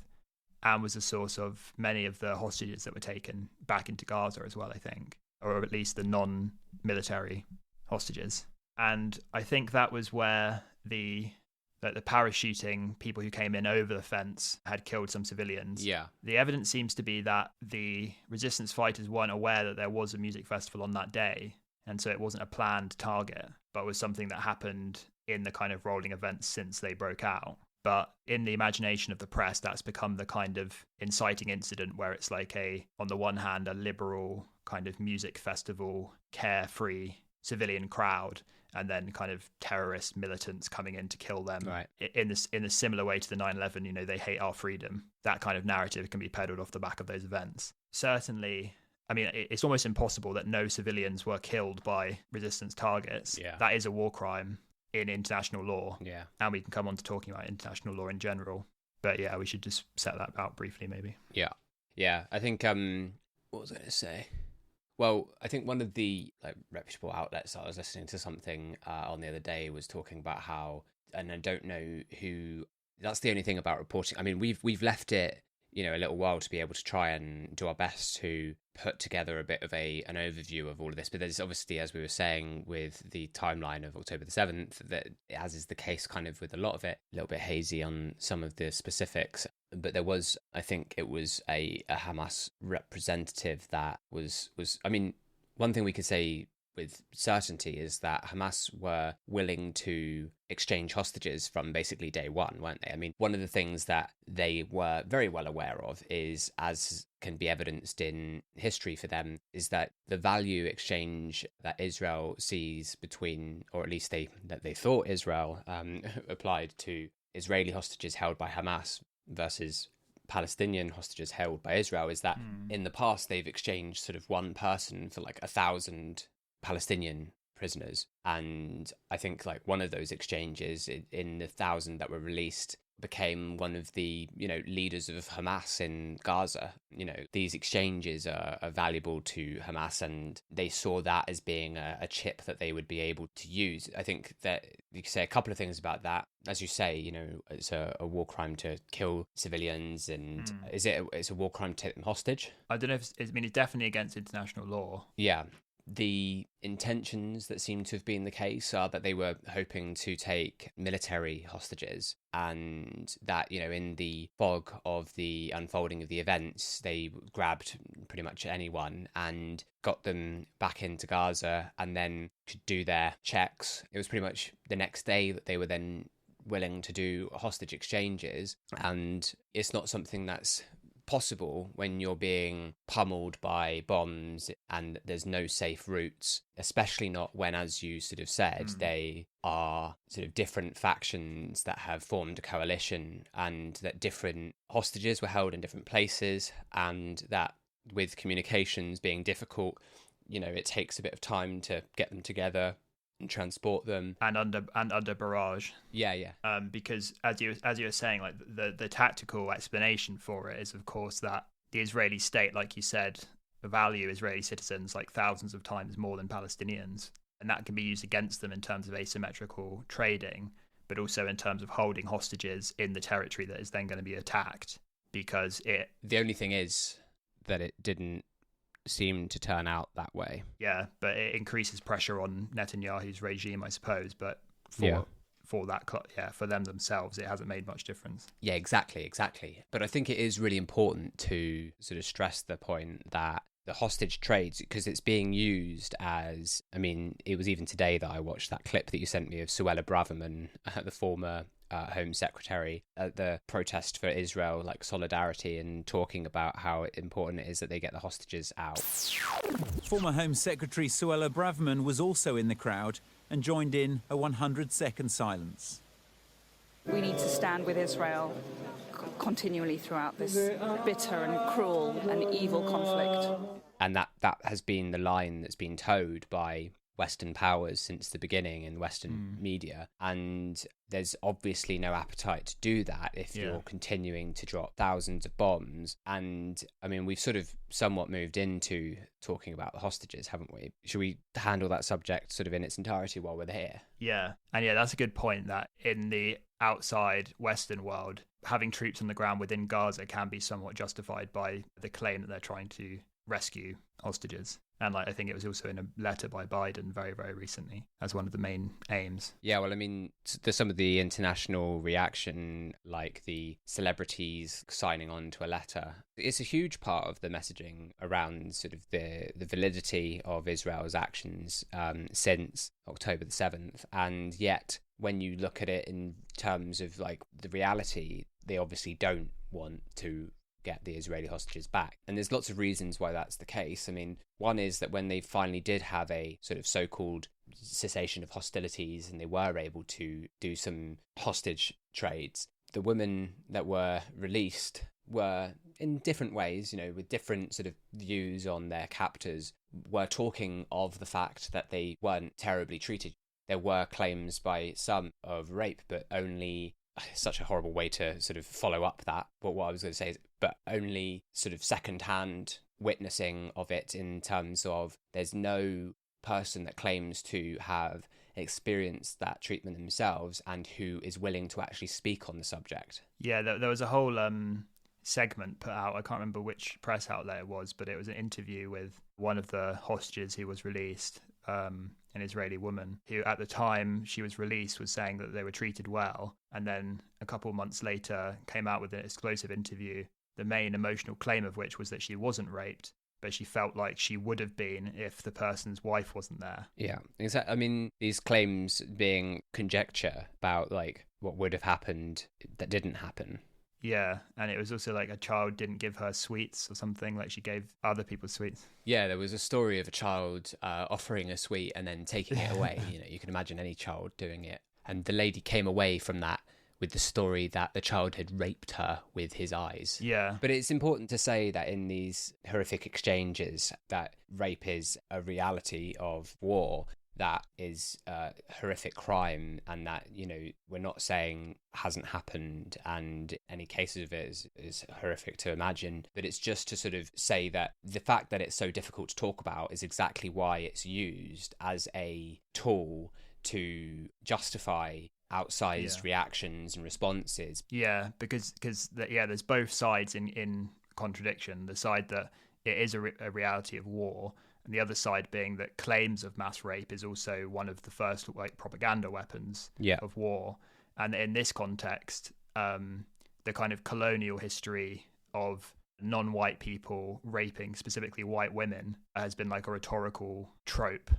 and was the source of many of the hostages that were taken back into Gaza as well, I think, or at least the non-military hostages. And I think that was where the parachuting people who came in over the fence had killed some civilians. Yeah. The evidence seems to be that the resistance fighters weren't aware that there was a music festival on that day, and so it wasn't a planned target, but was something that happened in the kind of rolling events since they broke out. But in the imagination of the press, that's become the kind of inciting incident where it's like on the one hand, a liberal kind of music festival, carefree civilian crowd, and then kind of terrorist militants coming in to kill them. Right. In a similar way to the 9/11, they hate our freedom. That kind of narrative can be peddled off the back of those events. Certainly, I mean, it's almost impossible that no civilians were killed by resistance targets. Yeah. That is a war crime in international law. Yeah. And we can come on to talking about international law in general. But yeah, we should just set that out briefly, maybe. Yeah. Yeah. I think, what was I going to say? Well, I think one of the reputable outlets I was listening to something on the other day was talking about how, and I don't know who, that's the only thing about reporting. I mean, we've left it, a little while to be able to try and do our best to put together a bit of an overview of all of this. But there's obviously, as we were saying, with the timeline of October the 7th, that as is the case kind of with a lot of it, a little bit hazy on some of the specifics. But there was, I think it was a Hamas representative that was, I mean, one thing we could say with certainty is that Hamas were willing to exchange hostages from basically day one, weren't they? I mean, one of the things that they were very well aware of is, as can be evidenced in history for them, is that the value exchange that Israel sees between, or at least they thought Israel applied to Israeli hostages held by Hamas versus Palestinian hostages held by Israel, is that in the past they've exchanged sort of one person for 1,000 Palestinian prisoners. And I think one of those exchanges in the 1,000 that were released became one of the, leaders of Hamas in Gaza. These exchanges are valuable to Hamas, and they saw that as being a chip that they would be able to use. I think that you could say a couple of things about that. As you say, it's a war crime to kill civilians, and it's a war crime to take them hostage? I don't know it's definitely against international law. Yeah. the intentions that seem to have been the case are that they were hoping to take military hostages, and that, you know, in the fog of the unfolding of the events, they grabbed pretty much anyone and got them back into Gaza and then could do their checks. It was pretty much the next day that they were then willing to do hostage exchanges, and it's not something that's possible when you're being pummeled by bombs and there's no safe routes, especially not when, as you sort of said, they are sort of different factions that have formed a coalition, and that different hostages were held in different places, and that with communications being difficult, you know, it takes a bit of time to get them together and transport them, and under barrage. Because as you were saying, like the tactical explanation for it is, of course, that the Israeli state, like you said, value Israeli citizens like thousands of times more than Palestinians, and that can be used against them in terms of asymmetrical trading, but also in terms of holding hostages in the territory that is then going to be attacked. Because the only thing is that it didn't seem to turn out that way. Yeah, but it increases pressure on Netanyahu's regime, I suppose. But for them themselves, it hasn't made much difference. Yeah, exactly. But I think it is really important to sort of stress the point that the hostage trades, because it's being used as, I mean, it was even today that I watched that clip that you sent me of Suella Braverman, the former Home Secretary, at the protest for Israel, like solidarity, and talking about how important it is that they get the hostages out. Former Home Secretary Suella Braverman was also in the crowd and joined in a 100-second silence. We need to stand with Israel continually throughout this bitter and cruel and evil conflict. And that has been the line that's been towed by Western powers since the beginning in Western media, and there's obviously no appetite to do that if you're continuing to drop thousands of bombs. And I mean, we've sort of somewhat moved into talking about the hostages, haven't we? Should we handle that subject sort of in its entirety while we're here? Yeah, and that's a good point, that in the outside Western world, having troops on the ground within Gaza can be somewhat justified by the claim that they're trying to rescue hostages. And I think it was also in a letter by Biden very, very recently as one of the main aims. Yeah, well, I mean, there's some of the international reaction, like the celebrities signing on to a letter. It's a huge part of the messaging around sort of the validity of Israel's actions since October the 7th. And yet, when you look at it in terms of like the reality, they obviously don't want to get the Israeli hostages back. And there's lots of reasons why that's the case. I mean, one is that when they finally did have a sort of so-called cessation of hostilities and they were able to do some hostage trades, the women that were released were, in different ways, you know, with different sort of views on their captors, were talking of the fact that they weren't terribly treated. There were claims by some of rape, but only, such a horrible way to sort of follow up that, but what I was going to say is, but only sort of second-hand witnessing of it, in terms of there's no person that claims to have experienced that treatment themselves and who is willing to actually speak on the subject. Yeah, there was a whole segment put out, I can't remember which press outlet it was, but it was an interview with one of the hostages who was released, an Israeli woman who at the time she was released was saying that they were treated well, and then a couple of months later came out with an exclusive interview, the main emotional claim of which was that she wasn't raped, but she felt like she would have been if the person's wife wasn't there. Yeah, exactly. I mean, these claims being conjecture about like what would have happened that didn't happen. Yeah, and it was also like a child didn't give her sweets or something, like she gave other people sweets. Yeah, there was a story of a child offering a sweet and then taking it away. You know, you can imagine any child doing it. And the lady came away from that with the story that the child had raped her with his eyes. Yeah. But it's important to say that in these horrific exchanges, that rape is a reality of war. That is a horrific crime, and that, you know, we're not saying hasn't happened and any cases of it is horrific to imagine, but it's just to sort of say that the fact that it's so difficult to talk about is exactly why it's used as a tool to justify outsized reactions and responses. Yeah, because there's both sides in contradiction. The side that it is a reality of war, And the other side being that claims of mass rape is also one of the first like propaganda weapons of war. And in this context, the kind of colonial history of non-white people raping specifically white women has been like a rhetorical trope.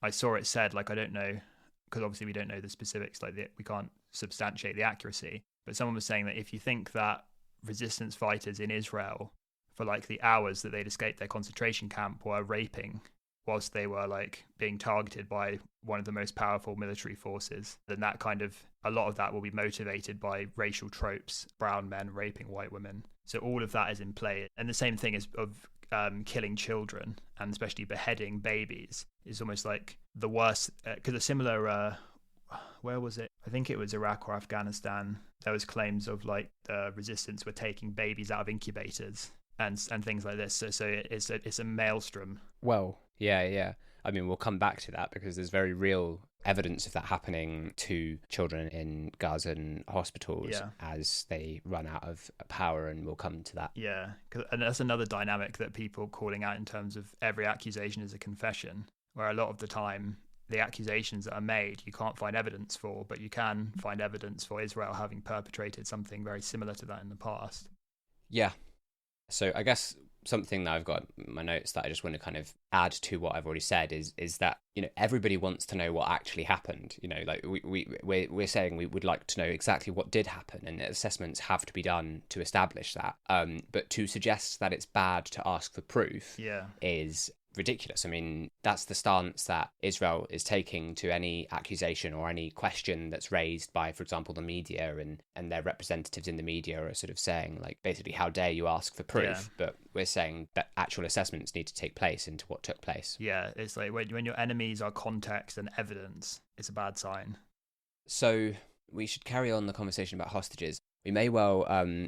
I saw it said, like, I don't know, because obviously we don't know the specifics, like we can't substantiate the accuracy, but someone was saying that if you think that resistance fighters in Israel, for like the hours that they'd escaped their concentration camp, were raping whilst they were like being targeted by one of the most powerful military forces, then that kind of, a lot of that will be motivated by racial tropes, brown men raping white women. So all of that is in play. And the same thing is of killing children, and especially beheading babies, is almost like the worst, because a similar where was it? I think it was Iraq or Afghanistan. There was claims of like the resistance were taking babies out of incubators and things like this. So it's a maelstrom. Well, yeah. I mean, we'll come back to that because there's very real evidence of that happening to children in Gazan hospitals as they run out of power, and we'll come to that. Yeah, and that's another dynamic that people calling out in terms of every accusation is a confession, where a lot of the time the accusations that are made you can't find evidence for, but you can find evidence for Israel having perpetrated something very similar to that in the past. Yeah. So I guess something that I've got in my notes that I just want to kind of add to what I've already said is that, you know, everybody wants to know what actually happened. You know, like we're saying we would like to know exactly what did happen, and assessments have to be done to establish that. But to suggest that it's bad to ask for proof is ridiculous. I mean, that's the stance that Israel is taking to any accusation or any question that's raised by, for example, the media, and their representatives in the media are sort of saying, like, basically, how dare you ask for proof? But we're saying that actual assessments need to take place into what took place. Yeah, it's like when your enemies are context and evidence, it's a bad sign. So we should carry on the conversation about hostages. We may well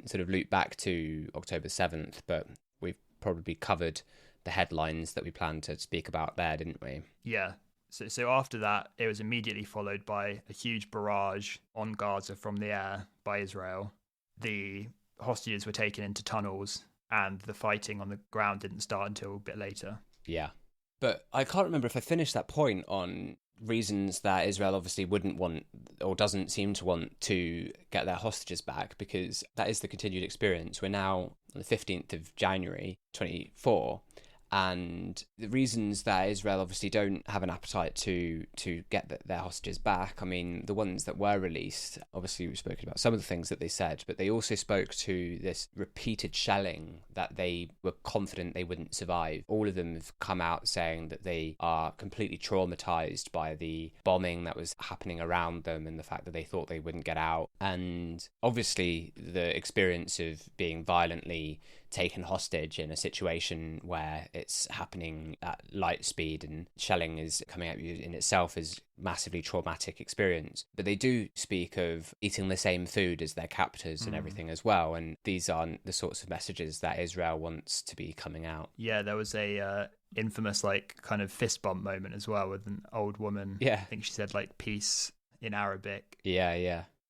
sort of loop back to October 7th, but we've probably covered the headlines that we planned to speak about there, didn't we? Yeah. So after that, it was immediately followed by a huge barrage on Gaza from the air by Israel. The hostages were taken into tunnels, and the fighting on the ground didn't start until a bit later. Yeah. But I can't remember if I finished that point on reasons that Israel obviously wouldn't want, or doesn't seem to want, to get their hostages back, because that is the continued experience. We're now on the 15th of January 24, and the reasons that Israel obviously don't have an appetite to get their hostages back, I mean, the ones that were released, obviously we've spoken about some of the things that they said, but they also spoke to this repeated shelling that they were confident they wouldn't survive. All of them have come out saying that they are completely traumatized by the bombing that was happening around them and the fact that they thought they wouldn't get out. And obviously the experience of being violently taken hostage in a situation where it's happening at light speed and shelling is coming at you in itself is massively traumatic experience. But they do speak of eating the same food as their captors and everything as well, and these aren't the sorts of messages that Israel wants to be coming out. Yeah, there was a infamous like kind of fist bump moment as well with an old woman. Yeah, I think she said like peace in Arabic.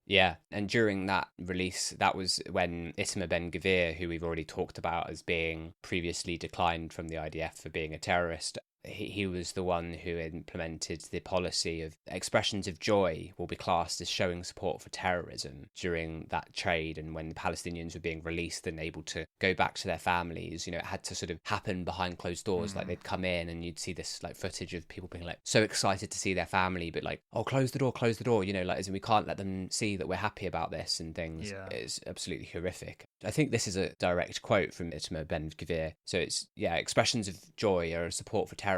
Yeah, and during that release, that was when Itamar Ben-Gvir, who we've already talked about as being previously declined from the IDF for being a terrorist, he was the one who implemented the policy of expressions of joy will be classed as showing support for terrorism during that trade. And when the Palestinians were being released and able to go back to their families, you know, it had to sort of happen behind closed doors. Like they'd come in and you'd see this like footage of people being like so excited to see their family, but like, oh, close the door, you know, like as in we can't let them see that we're happy about this and things. It's absolutely horrific. I think this is a direct quote from Itamar Ben-Gvir. So it's, expressions of joy are support for terrorism,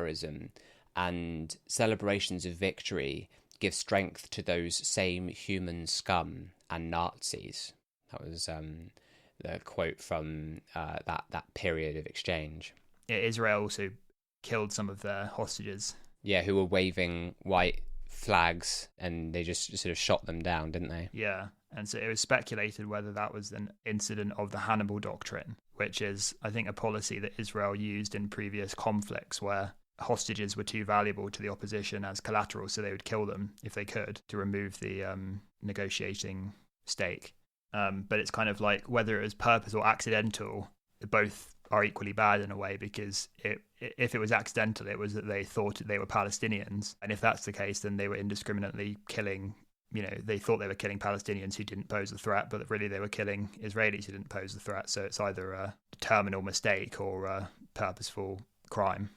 and celebrations of victory give strength to those same human scum and Nazis. That was the quote from that period of exchange. Yeah, Israel also killed some of their hostages. Yeah, who were waving white flags, and they just sort of shot them down, didn't they? Yeah. And so it was speculated whether that was an incident of the Hannibal Doctrine, which is, I think, a policy that Israel used in previous conflicts where hostages were too valuable to the opposition as collateral, so they would kill them if they could to remove the negotiating stake. But it's kind of like whether it was purpose or accidental, both are equally bad in a way, because if it was accidental, it was that they thought they were Palestinians. And if that's the case, then they were indiscriminately killing, they thought they were killing Palestinians who didn't pose a threat, but really they were killing Israelis who didn't pose a threat. So it's either a terminal mistake or a purposeful crime.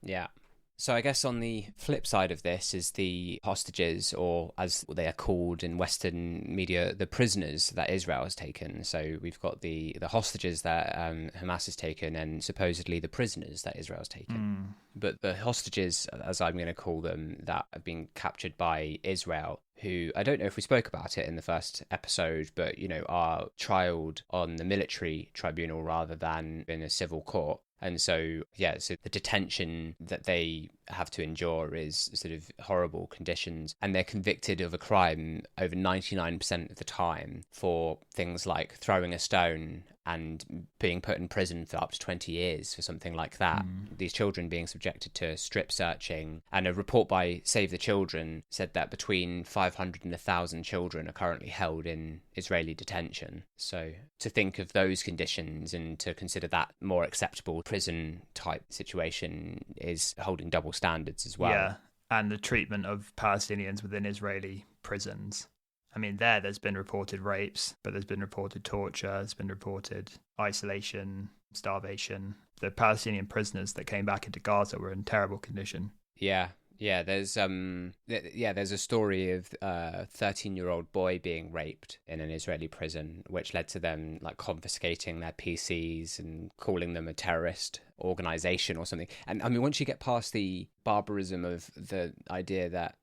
Yeah. So I guess on the flip side of this is the hostages, or as they are called in Western media, the prisoners that Israel has taken. So we've got the hostages that Hamas has taken, and supposedly the prisoners that Israel has taken. But the hostages, as I'm going to call them, that have been captured by Israel, who, I don't know if we spoke about it in the first episode, but, are trialed on the military tribunal rather than in a civil court. And so, so the detention that they have to endure is sort of horrible conditions. And they're convicted of a crime over 99% of the time for things like throwing a stone and being put in prison for up to 20 years for something like that. These children being subjected to strip searching. And a report by Save the Children said that between 500 and 1,000 children are currently held in Israeli detention. So to think of those conditions and to consider that more acceptable prison type situation is holding double standards as well. Yeah, and the treatment of Palestinians within Israeli prisons. I mean, there's been reported rapes, but there's been reported torture, there's been reported isolation, starvation. The Palestinian prisoners that came back into Gaza were in terrible condition. Yeah, there's a story of a 13-year-old boy being raped in an Israeli prison, which led to them like confiscating their PCs and calling them a terrorist organization or something. And I mean, once you get past the barbarism of the idea that,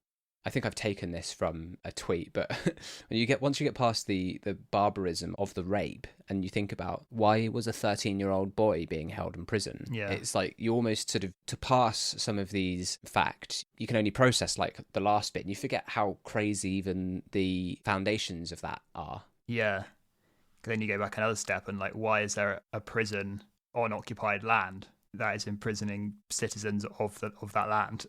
I think I've taken this from a tweet, but once you get past the barbarism of the rape, and you think about why was a 13-year-old boy being held in prison, it's like you almost sort of, to pass some of these facts, you can only process like the last bit, and you forget how crazy even the foundations of that are. Yeah. Then you go back another step and like, why is there a prison on occupied land that is imprisoning citizens of that land?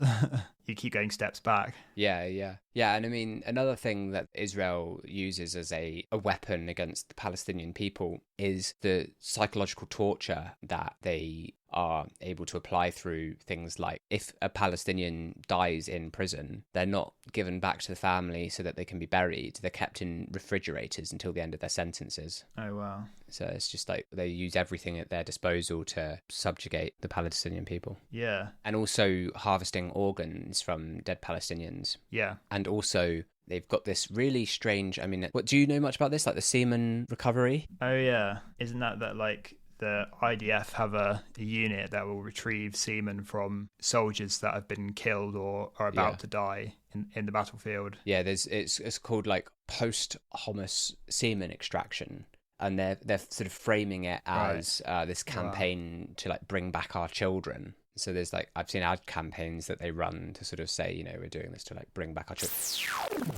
You keep going steps back. Yeah. And I mean, another thing that Israel uses as a weapon against the Palestinian people is the psychological torture that they are able to apply through things like, if a Palestinian dies in prison, they're not given back to the family so that they can be buried. They're kept in refrigerators until the end of their sentences. Oh, wow. So it's just like they use everything at their disposal to subjugate the Palestinian people. Yeah. And also harvesting organs from dead Palestinians. Yeah. And also they've got this really strange, I mean, what, do you know much about this? Like the semen recovery? Oh, yeah. Isn't that like the IDF have a unit that will retrieve semen from soldiers that have been killed or are about to die in the battlefield? Yeah, it's called like post-humus semen extraction. And they're sort of framing it as this campaign to like bring back our children. So there's like, I've seen ad campaigns that they run to sort of say, we're doing this to like bring back our children.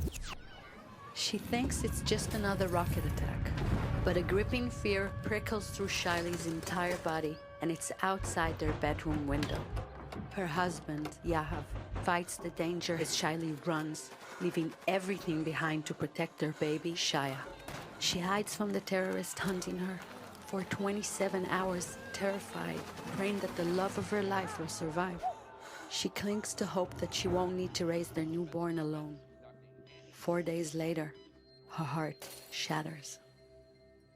She thinks it's just another rocket attack, but a gripping fear prickles through Shiley's entire body, and it's outside their bedroom window. Her husband, Yahav, fights the danger as Shiley runs, leaving everything behind to protect their baby, Shaya. She hides from the terrorist hunting her for 27 hours, terrified, praying that the love of her life will survive. She clings to hope that she won't need to raise their newborn alone. 4 days later, her heart shatters.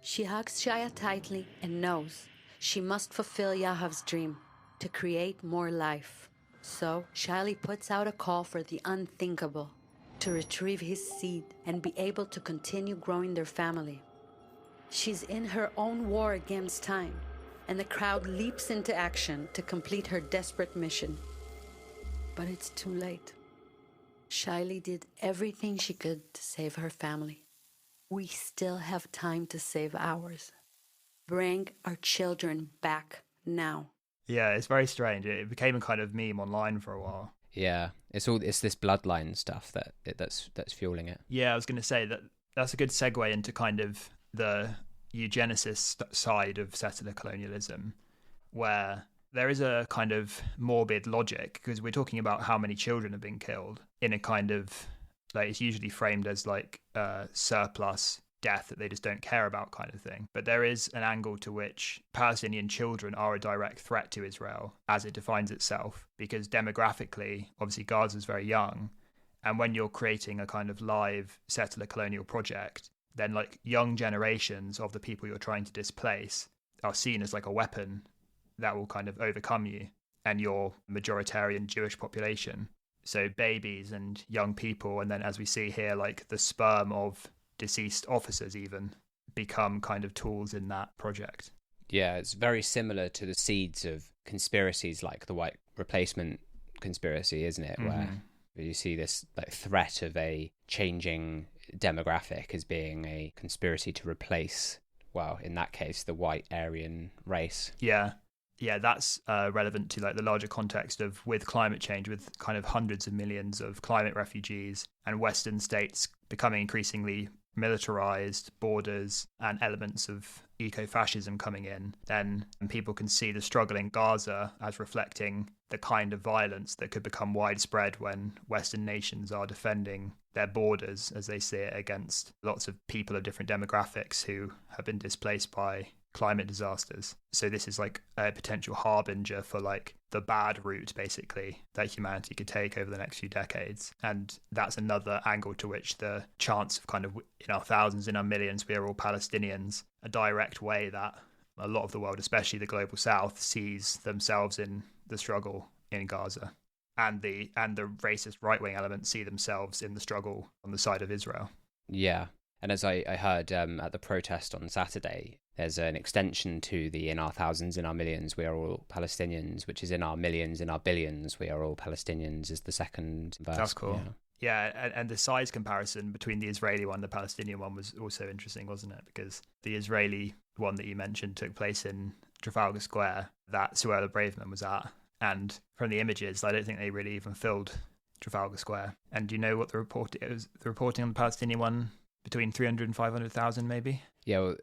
She hugs Shaya tightly and knows she must fulfill Yahav's dream to create more life. So Shiley puts out a call for the unthinkable, to retrieve his seed and be able to continue growing their family. She's in her own war against time, and the crowd leaps into action to complete her desperate mission. But it's too late. Shiley did everything she could to save her family. We still have time to save ours. Bring our children back now. Yeah, it's very strange. It became a kind of meme online for a while. Yeah, it's this bloodline stuff that's fueling it. Yeah, I was going to say that's a good segue into kind of the eugenicist side of settler colonialism, where there is a kind of morbid logic, because we're talking about how many children have been killed in a kind of, like, it's usually framed as like surplus death that they just don't care about kind of thing. But there is an angle to which Palestinian children are a direct threat to Israel as it defines itself, because demographically, obviously Gaza is very young. And when you're creating a kind of live settler colonial project, then like young generations of the people you're trying to displace are seen as like a weapon that will kind of overcome you and your majoritarian Jewish population. So babies and young people, and then as we see here, like the sperm of deceased officers even become kind of tools in that project. Yeah, it's very similar to the seeds of conspiracies like the white replacement conspiracy, isn't it? Where you see this like threat of a changing demographic as being a conspiracy to replace, well, in that case, the white Aryan race. Yeah, that's relevant to like the larger context of with climate change, with kind of hundreds of millions of climate refugees and Western states becoming increasingly militarized, borders and elements of eco-fascism coming in, then people can see the struggle in Gaza as reflecting the kind of violence that could become widespread when Western nations are defending their borders, as they see it, against lots of people of different demographics who have been displaced by climate disasters. So this is like a potential harbinger for like the bad route basically that humanity could take over the next few decades. And that's another angle to which the chance of kind of in our thousands, in our millions, we are all Palestinians, a direct way that a lot of the world, especially the global south, sees themselves in the struggle in Gaza. And the racist right-wing elements see themselves in the struggle on the side of Israel. Yeah. And as I heard at the protest on Saturday, there's an extension to the in our thousands, in our millions, we are all Palestinians, which is in our millions, in our billions, we are all Palestinians, is the second verse. That's cool. Yeah, and the size comparison between the Israeli one and the Palestinian one was also interesting, wasn't it? Because the Israeli one that you mentioned took place in Trafalgar Square, that Suella Braverman was at. And from the images, I don't think they really even filled Trafalgar Square. And do you know what the reporting on the Palestinian one? Between 300 and 500,000 maybe? Yeah, well,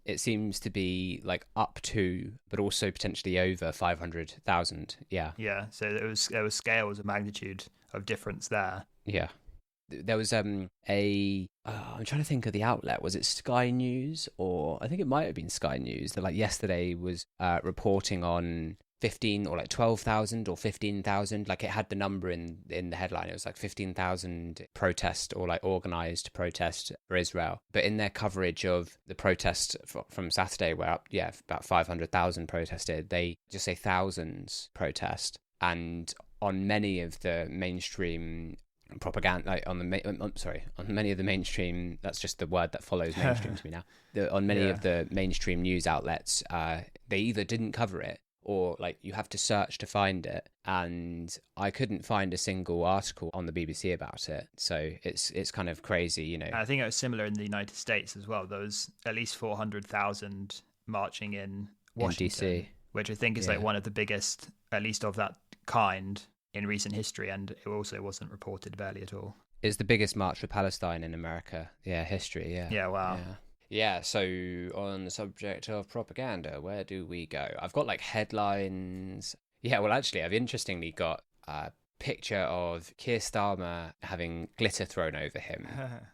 it seems to be like up to, but also potentially over 500,000. Yeah. Yeah, so there was scales of magnitude of difference there. Yeah. There was I'm trying to think of the outlet. Was it Sky News? Or I think it might have been Sky News that like yesterday was reporting on 15 or like 12,000 or 15,000, like it had the number in the headline. It was like 15,000 protest or like organized protest for Israel. But in their coverage of the protest from Saturday, where about 500,000 protested, they just say thousands protest. And on many of the mainstream propaganda, like on many of the mainstream, that's just the word that follows mainstream to me now. On many of the mainstream news outlets, they either didn't cover it, or like you have to search to find it, and I couldn't find a single article on the BBC about it. So it's kind of crazy, you know. And I think it was similar in the United States as well. There was at least 400,000 marching in Washington, in DC, which I think is like one of the biggest, at least of that kind, in recent history, and it also wasn't reported barely at all. It's the biggest march for Palestine in America, history. Yeah, wow. Yeah, so on the subject of propaganda, where do we go? I've got like headlines. Yeah, well, actually, I've interestingly got a picture of Keir Starmer having glitter thrown over him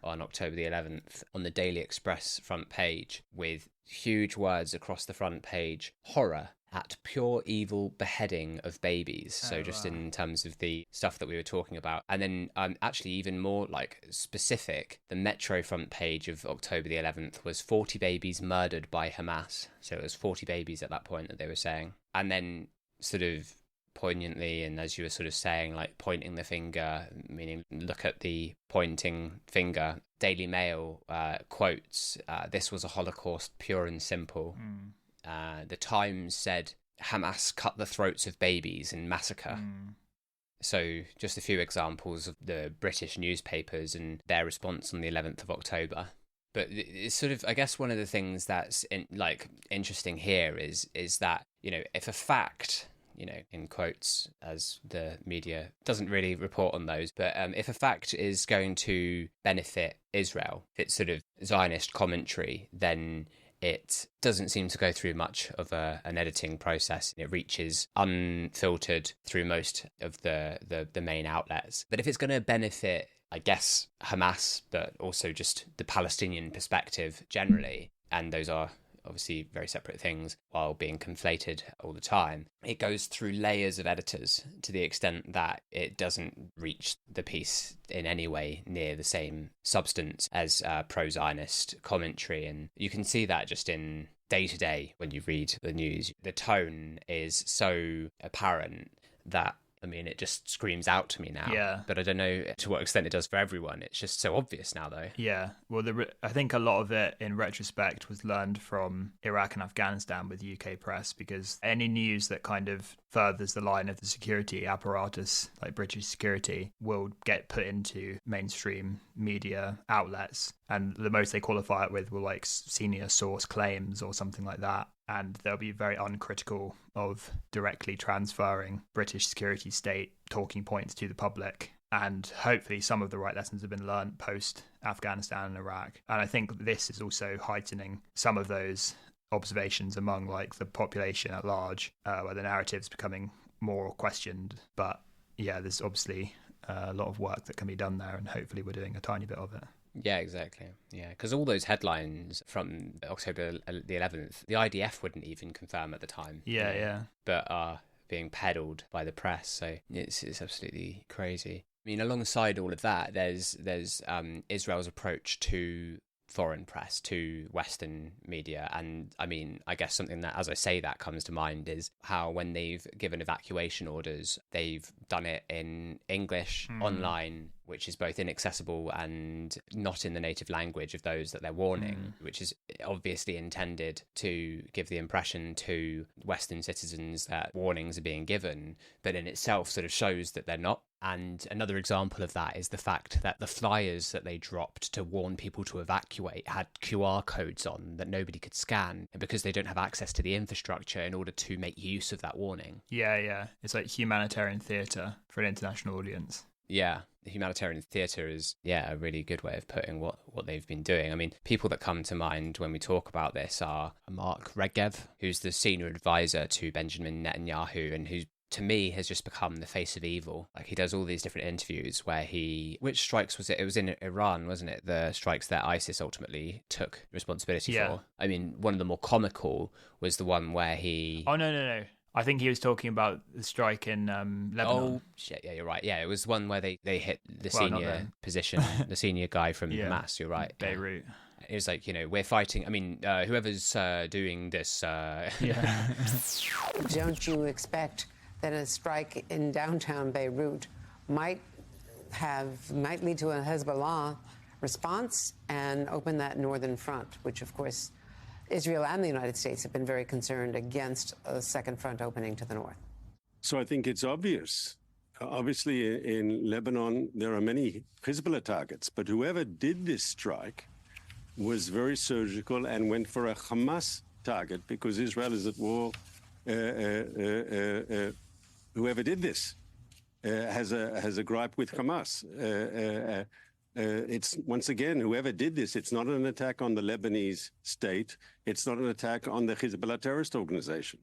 on October the 11th on the Daily Express front page with huge words across the front page, horror at pure evil beheading of babies. So just in terms of the stuff that we were talking about. And then actually even more like specific, the Metro front page of October the 11th was 40 babies murdered by Hamas. So it was 40 babies at that point that they were saying. And then sort of poignantly, and as you were sort of saying, like pointing the finger, meaning look at the pointing finger. Daily Mail quotes, this was a Holocaust pure and simple. The Times said Hamas cut the throats of babies in massacre. So just a few examples of the British newspapers and their response on the 11th of October. But it's sort of, I guess, one of the things that's interesting here is that, you know, if a fact, you know, in quotes, as the media doesn't really report on those, but if a fact is going to benefit Israel, if it's sort of Zionist commentary, then it doesn't seem to go through much of an editing process. It reaches unfiltered through most of the main outlets. But if it's going to benefit I guess, Hamas, but also just the Palestinian perspective generally. And those are obviously very separate things while being conflated all the time. It goes through layers of editors to the extent that it doesn't reach the piece in any way near the same substance as pro-Zionist commentary. And you can see that just in day to day when you read the news. The tone is so apparent that, I mean, it just screams out to me now. Yeah. But I don't know to what extent it does for everyone. It's just so obvious now, though. Yeah. Well, I think a lot of it, in retrospect, was learned from Iraq and Afghanistan with UK press, because any news that kind of furthers the line of the security apparatus, like British security, will get put into mainstream media outlets. And the most they qualify it with will like senior source claims or something like that. And they'll be very uncritical of directly transferring British security state talking points to the public. And hopefully some of the right lessons have been learned post-Afghanistan and Iraq. And I think this is also heightening some of those observations among like the population at large, where the narrative's becoming more questioned. But yeah, there's obviously a lot of work that can be done there, and hopefully we're doing a tiny bit of it. Yeah, exactly. Yeah, because all those headlines from October the 11th, the IDF wouldn't even confirm at the time. Yeah. But are being peddled by the press, so it's absolutely crazy. I mean, alongside all of that, there's Israel's approach to foreign press, to Western media. And I mean, I guess something that, as I say that, comes to mind is how when they've given evacuation orders, they've done it in English, online, which is both inaccessible and not in the native language of those that they're warning, which is obviously intended to give the impression to Western citizens that warnings are being given, but in itself sort of shows that they're not. And another example of that is the fact that the flyers that they dropped to warn people to evacuate had QR codes on that nobody could scan, and because they don't have access to the infrastructure in order to make use of that warning. Yeah. It's like humanitarian theatre for an international audience. Yeah, the humanitarian theatre is, a really good way of putting what they've been doing. I mean, people that come to mind when we talk about this are Mark Regev, who's the senior advisor to Benjamin Netanyahu, and who, to me, has just become the face of evil. Like, he does all these different interviews where which strikes was it? It was in Iran, wasn't it? The strikes that ISIS ultimately took responsibility for. I mean, one of the more comical was the one where he... Oh, no. I think he was talking about the strike in Lebanon. Oh, shit, yeah, you're right. Yeah, it was one where they hit the senior position, the senior guy from Hamas, you're right. Beirut. Yeah. It was like, we're fighting. I mean, whoever's doing this... Don't you expect that a strike in downtown Beirut might lead to a Hezbollah response and open that northern front, which, of course, Israel and the United States have been very concerned against a second front opening to the north? So I think it's obvious. Obviously, in Lebanon, there are many Hezbollah targets, but whoever did this strike was very surgical and went for a Hamas target because Israel is at war. Whoever did this has a gripe with Hamas. It's, once again, whoever did this, it's not an attack on the Lebanese state. It's not an attack on the Hezbollah terrorist organization.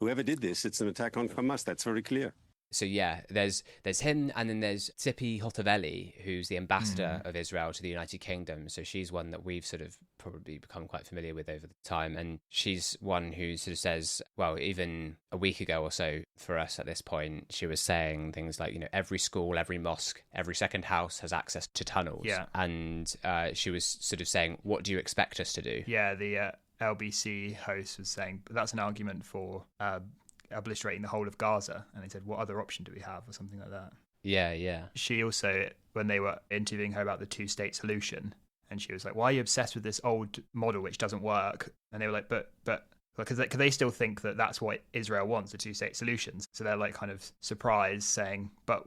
Whoever did this, it's an attack on Hamas. That's very clear. So yeah, there's him, and then there's Tzipi Hotovely, who's the ambassador of Israel to the United Kingdom. So she's one that we've sort of probably become quite familiar with over the time, and she's one who sort of says, well, even a week ago or so for us at this point, she was saying things like, every school, every mosque, every second house has access to tunnels. Yeah. And she was sort of saying, what do you expect us to do? Yeah, the LBC host was saying, but that's an argument for obliterating the whole of Gaza. And they said, what other option do we have, or something like that. Yeah. She also, when they were interviewing her about the two-state solution, and she was like, why are you obsessed with this old model which doesn't work? And they were like, but because they still think that that's what Israel wants, a two-state solution. So they're like kind of surprised, saying, but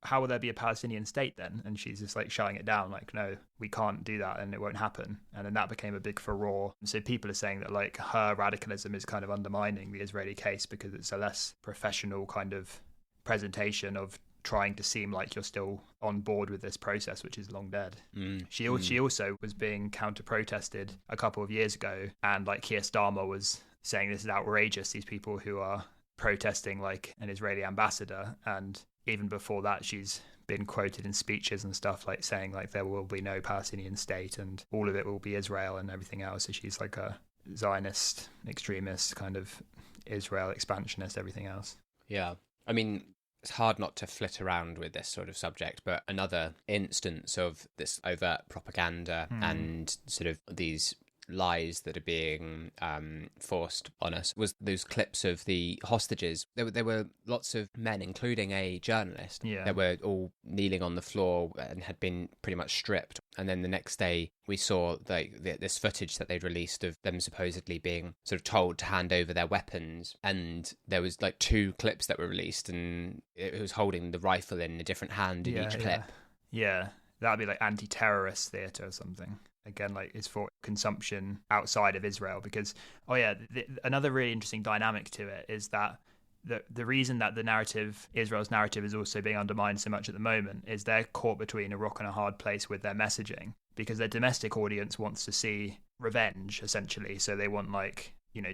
how will there be a Palestinian state then? And she's just like shutting it down, like, no, we can't do that and it won't happen. And then that became a big furore. So people are saying that like her radicalism is kind of undermining the Israeli case because it's a less professional kind of presentation of trying to seem like you're still on board with this process, which is long dead. She also was being counter-protested a couple of years ago, and like Keir Starmer was saying this is outrageous, these people who are protesting like an Israeli ambassador. And even before that, she's been quoted in speeches and stuff, like saying like there will be no Palestinian state and all of it will be Israel and everything else. So she's like a Zionist extremist, kind of Israel expansionist, everything else. Yeah. I mean, it's hard not to flit around with this sort of subject, but another instance of this overt propaganda and sort of these lies that are being forced on us was those clips of the hostages. There were lots of men, including a journalist, that were all kneeling on the floor and had been pretty much stripped. And then the next day we saw this footage that they'd released of them supposedly being sort of told to hand over their weapons. And there was like 2 clips that were released, and it was holding the rifle in a different hand in each clip. Yeah, that'd be like anti-terrorist theatre or something. Again, like it's for consumption outside of Israel, because another really interesting dynamic to it is that the reason that Israel's narrative is also being undermined so much at the moment is they're caught between a rock and a hard place with their messaging, because their domestic audience wants to see revenge, essentially. So they want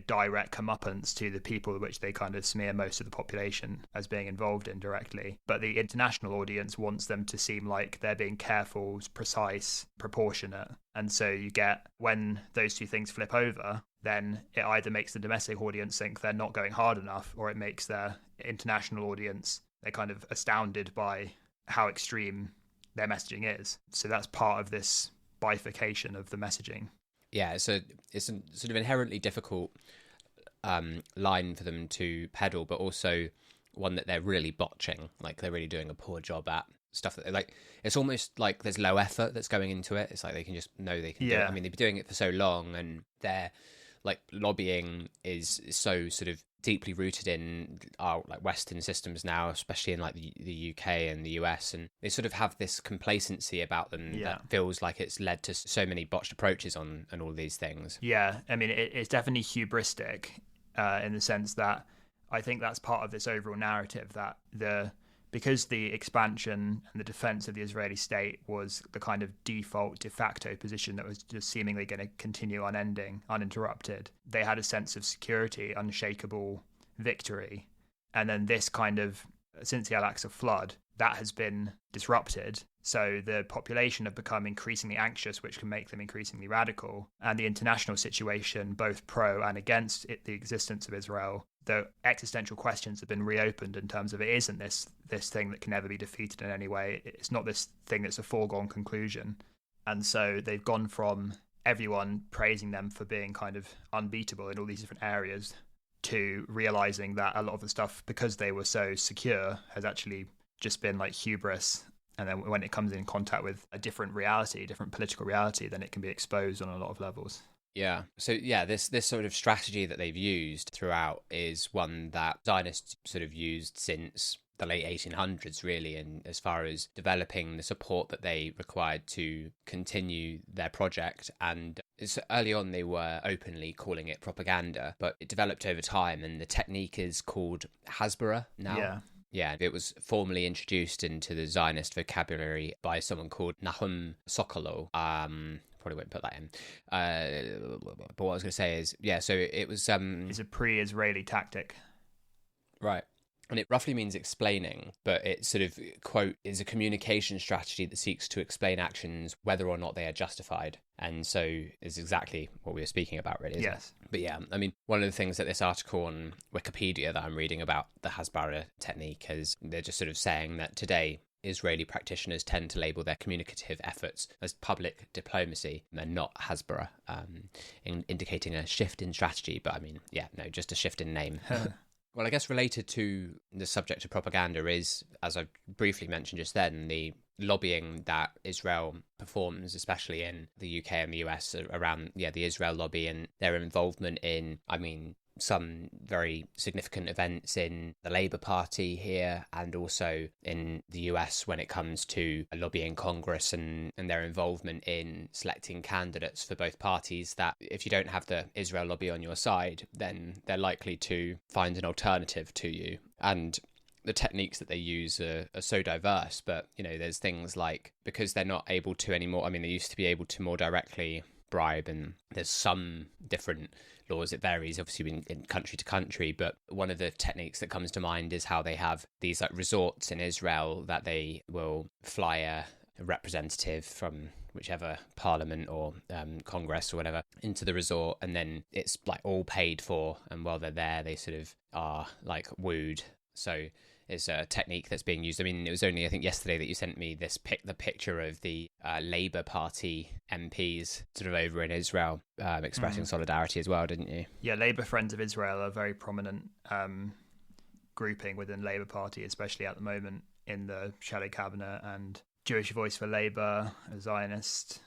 direct comeuppance to the people which they kind of smear most of the population as being involved in directly. But the international audience wants them to seem like they're being careful, precise, proportionate. And so you get, when those 2 things flip over, then it either makes the domestic audience think they're not going hard enough, or it makes their international audience, they're kind of astounded by how extreme their messaging is. So that's part of this bifurcation of the messaging. Yeah, it's a sort of inherently difficult line for them to peddle, but also one that they're really botching. Like, they're really doing a poor job at stuff that like, it's almost like there's low effort that's going into it. It's like they can just know they can do it. I mean, they've been doing it for so long, and their like lobbying is so sort of deeply rooted in our like Western systems now, especially in like the UK and the US, and they sort of have this complacency about them that feels like it's led to so many botched approaches on and all these things. Yeah, I mean, it's definitely hubristic in the sense that I think that's part of this overall narrative, that because the expansion and the defense of the Israeli state was the kind of default de facto position that was just seemingly going to continue unending, uninterrupted, they had a sense of security, unshakable victory. And then this kind of, since the Al-Aqsa Flood, that has been disrupted. So the population have become increasingly anxious, which can make them increasingly radical. And the international situation, both pro and against the existence of Israel, the existential questions have been reopened in terms of it isn't this thing that can never be defeated in any way. It's not this thing that's a foregone conclusion. And so they've gone from everyone praising them for being kind of unbeatable in all these different areas to realizing that a lot of the stuff, because they were so secure, has actually just been like hubris. And then when it comes in contact with a different reality, different political reality, then it can be exposed on a lot of levels. Yeah. So, yeah, this sort of strategy that they've used throughout is one that Zionists sort of used since the late 1800s, really, and as far as developing the support that they required to continue their project. And early on, they were openly calling it propaganda, but it developed over time, and the technique is called Hasbara now. Yeah. Yeah, it was formally introduced into the Zionist vocabulary by someone called Nahum Sokolow. Probably won't put that in. But what I was going to say is, yeah, so it was... it's a pre-Israeli tactic. Right. And it roughly means explaining, but it sort of, quote, is a communication strategy that seeks to explain actions whether or not they are justified. And so is exactly what we were speaking about, really. Yes. But yeah, I mean, one of the things that this article on Wikipedia that I'm reading about the Hasbara technique is they're just sort of saying that today Israeli practitioners tend to label their communicative efforts as public diplomacy and not Hasbara, indicating a shift in strategy. But I mean, yeah, no, just a shift in name. Well, I guess related to the subject of propaganda is, as I briefly mentioned just then, the lobbying that Israel performs, especially in the UK and the US, around the Israel lobby and their involvement in, I mean, some very significant events in the Labour Party here and also in the US when it comes to lobbying Congress and their involvement in selecting candidates for both parties, that if you don't have the Israel lobby on your side, then they're likely to find an alternative to you. And the techniques that they use are so diverse, but, you know, there's things like, because they're not able to anymore, I mean, they used to be able to more directly bribe, and there's some different laws. It varies obviously in country to country, but one of the techniques that comes to mind is how they have these like resorts in Israel that they will fly a representative from whichever parliament or Congress or whatever into the resort, and then it's like all paid for, and while they're there they sort of are like wooed. So it's a technique that's being used. I mean, it was only I think yesterday that you sent me the picture of the Labour Party MPs sort of over in Israel expressing solidarity as well, didn't you? Yeah, Labour Friends of Israel are a very prominent grouping within Labour Party, especially at the moment in the shadow cabinet, and Jewish Voice for Labour, a Zionist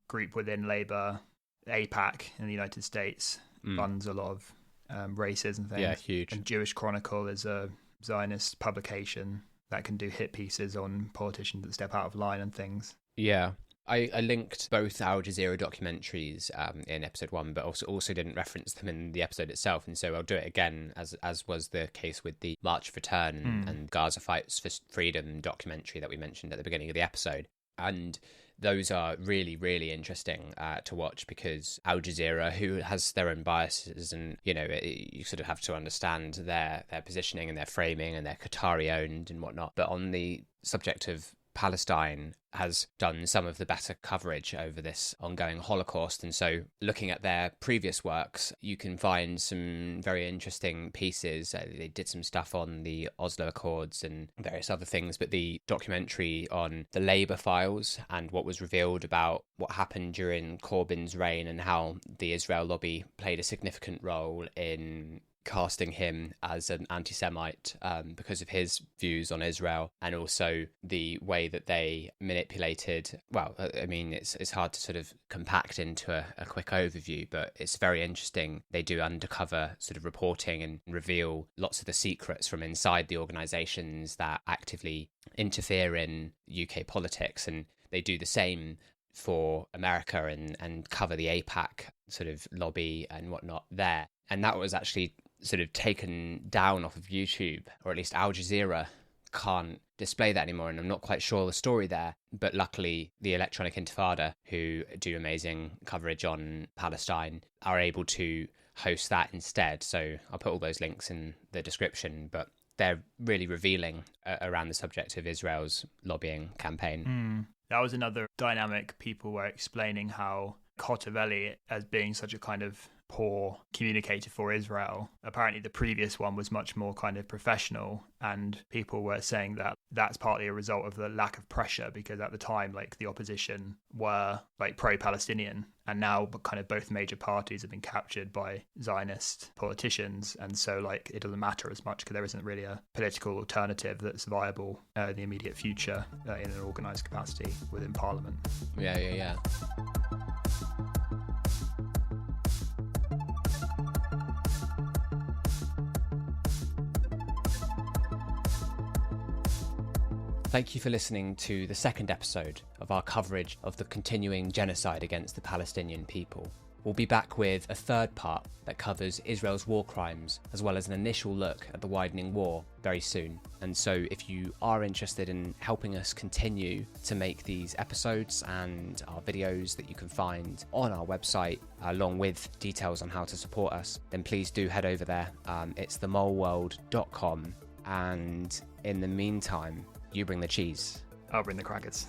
group within Labour, AIPAC in the United States funds a lot of races and things. Yeah, huge. And Jewish Chronicle is a Zionist publication that can do hit pieces on politicians that step out of line and things. Yeah. I linked both Al Jazeera documentaries in episode 1, but also didn't reference them in the episode itself, and so I'll do it again, as was the case with the March of Return and Gaza Fights for Freedom documentary that we mentioned at the beginning of the episode. And those are really, really interesting to watch, because Al Jazeera, who has their own biases, and you sort of have to understand their positioning and their framing, and they're Qatari owned and whatnot. But on the subject of Palestine, has done some of the better coverage over this ongoing Holocaust, and so looking at their previous works, you can find some very interesting pieces. They did some stuff on the Oslo Accords and various other things, but the documentary on the Labour files and what was revealed about what happened during Corbyn's reign and how the Israel lobby played a significant role in casting him as an anti-Semite because of his views on Israel, and also the way that they manipulated. Well, I mean, it's hard to sort of compact into a quick overview, but it's very interesting. They do undercover sort of reporting and reveal lots of the secrets from inside the organisations that actively interfere in UK politics, and they do the same for America and cover the AIPAC sort of lobby and whatnot there. And that was actually sort of taken down off of YouTube, or at least Al Jazeera can't display that anymore, and I'm not quite sure the story there. But luckily, the Electronic Intifada, who do amazing coverage on Palestine, are able to host that instead. So I'll put all those links in the description, but they're really revealing around the subject of Israel's lobbying campaign. That was another dynamic. People were explaining how Kotoveli, as being such a kind of poor communicator for Israel, apparently the previous one was much more kind of professional, and people were saying that that's partly a result of the lack of pressure, because at the time, like, the opposition were like pro-Palestinian, and now kind of both major parties have been captured by Zionist politicians, and so like it doesn't matter as much because there isn't really a political alternative that's viable in the immediate future in an organised capacity within Parliament. Yeah. Thank you for listening to the second episode of our coverage of the continuing genocide against the Palestinian people. We'll be back with a third part that covers Israel's war crimes, as well as an initial look at the widening war very soon. And so if you are interested in helping us continue to make these episodes and our videos that you can find on our website, along with details on how to support us, then please do head over there. It's themoleworld.com. And in the meantime, you bring the cheese. I'll bring the crackers.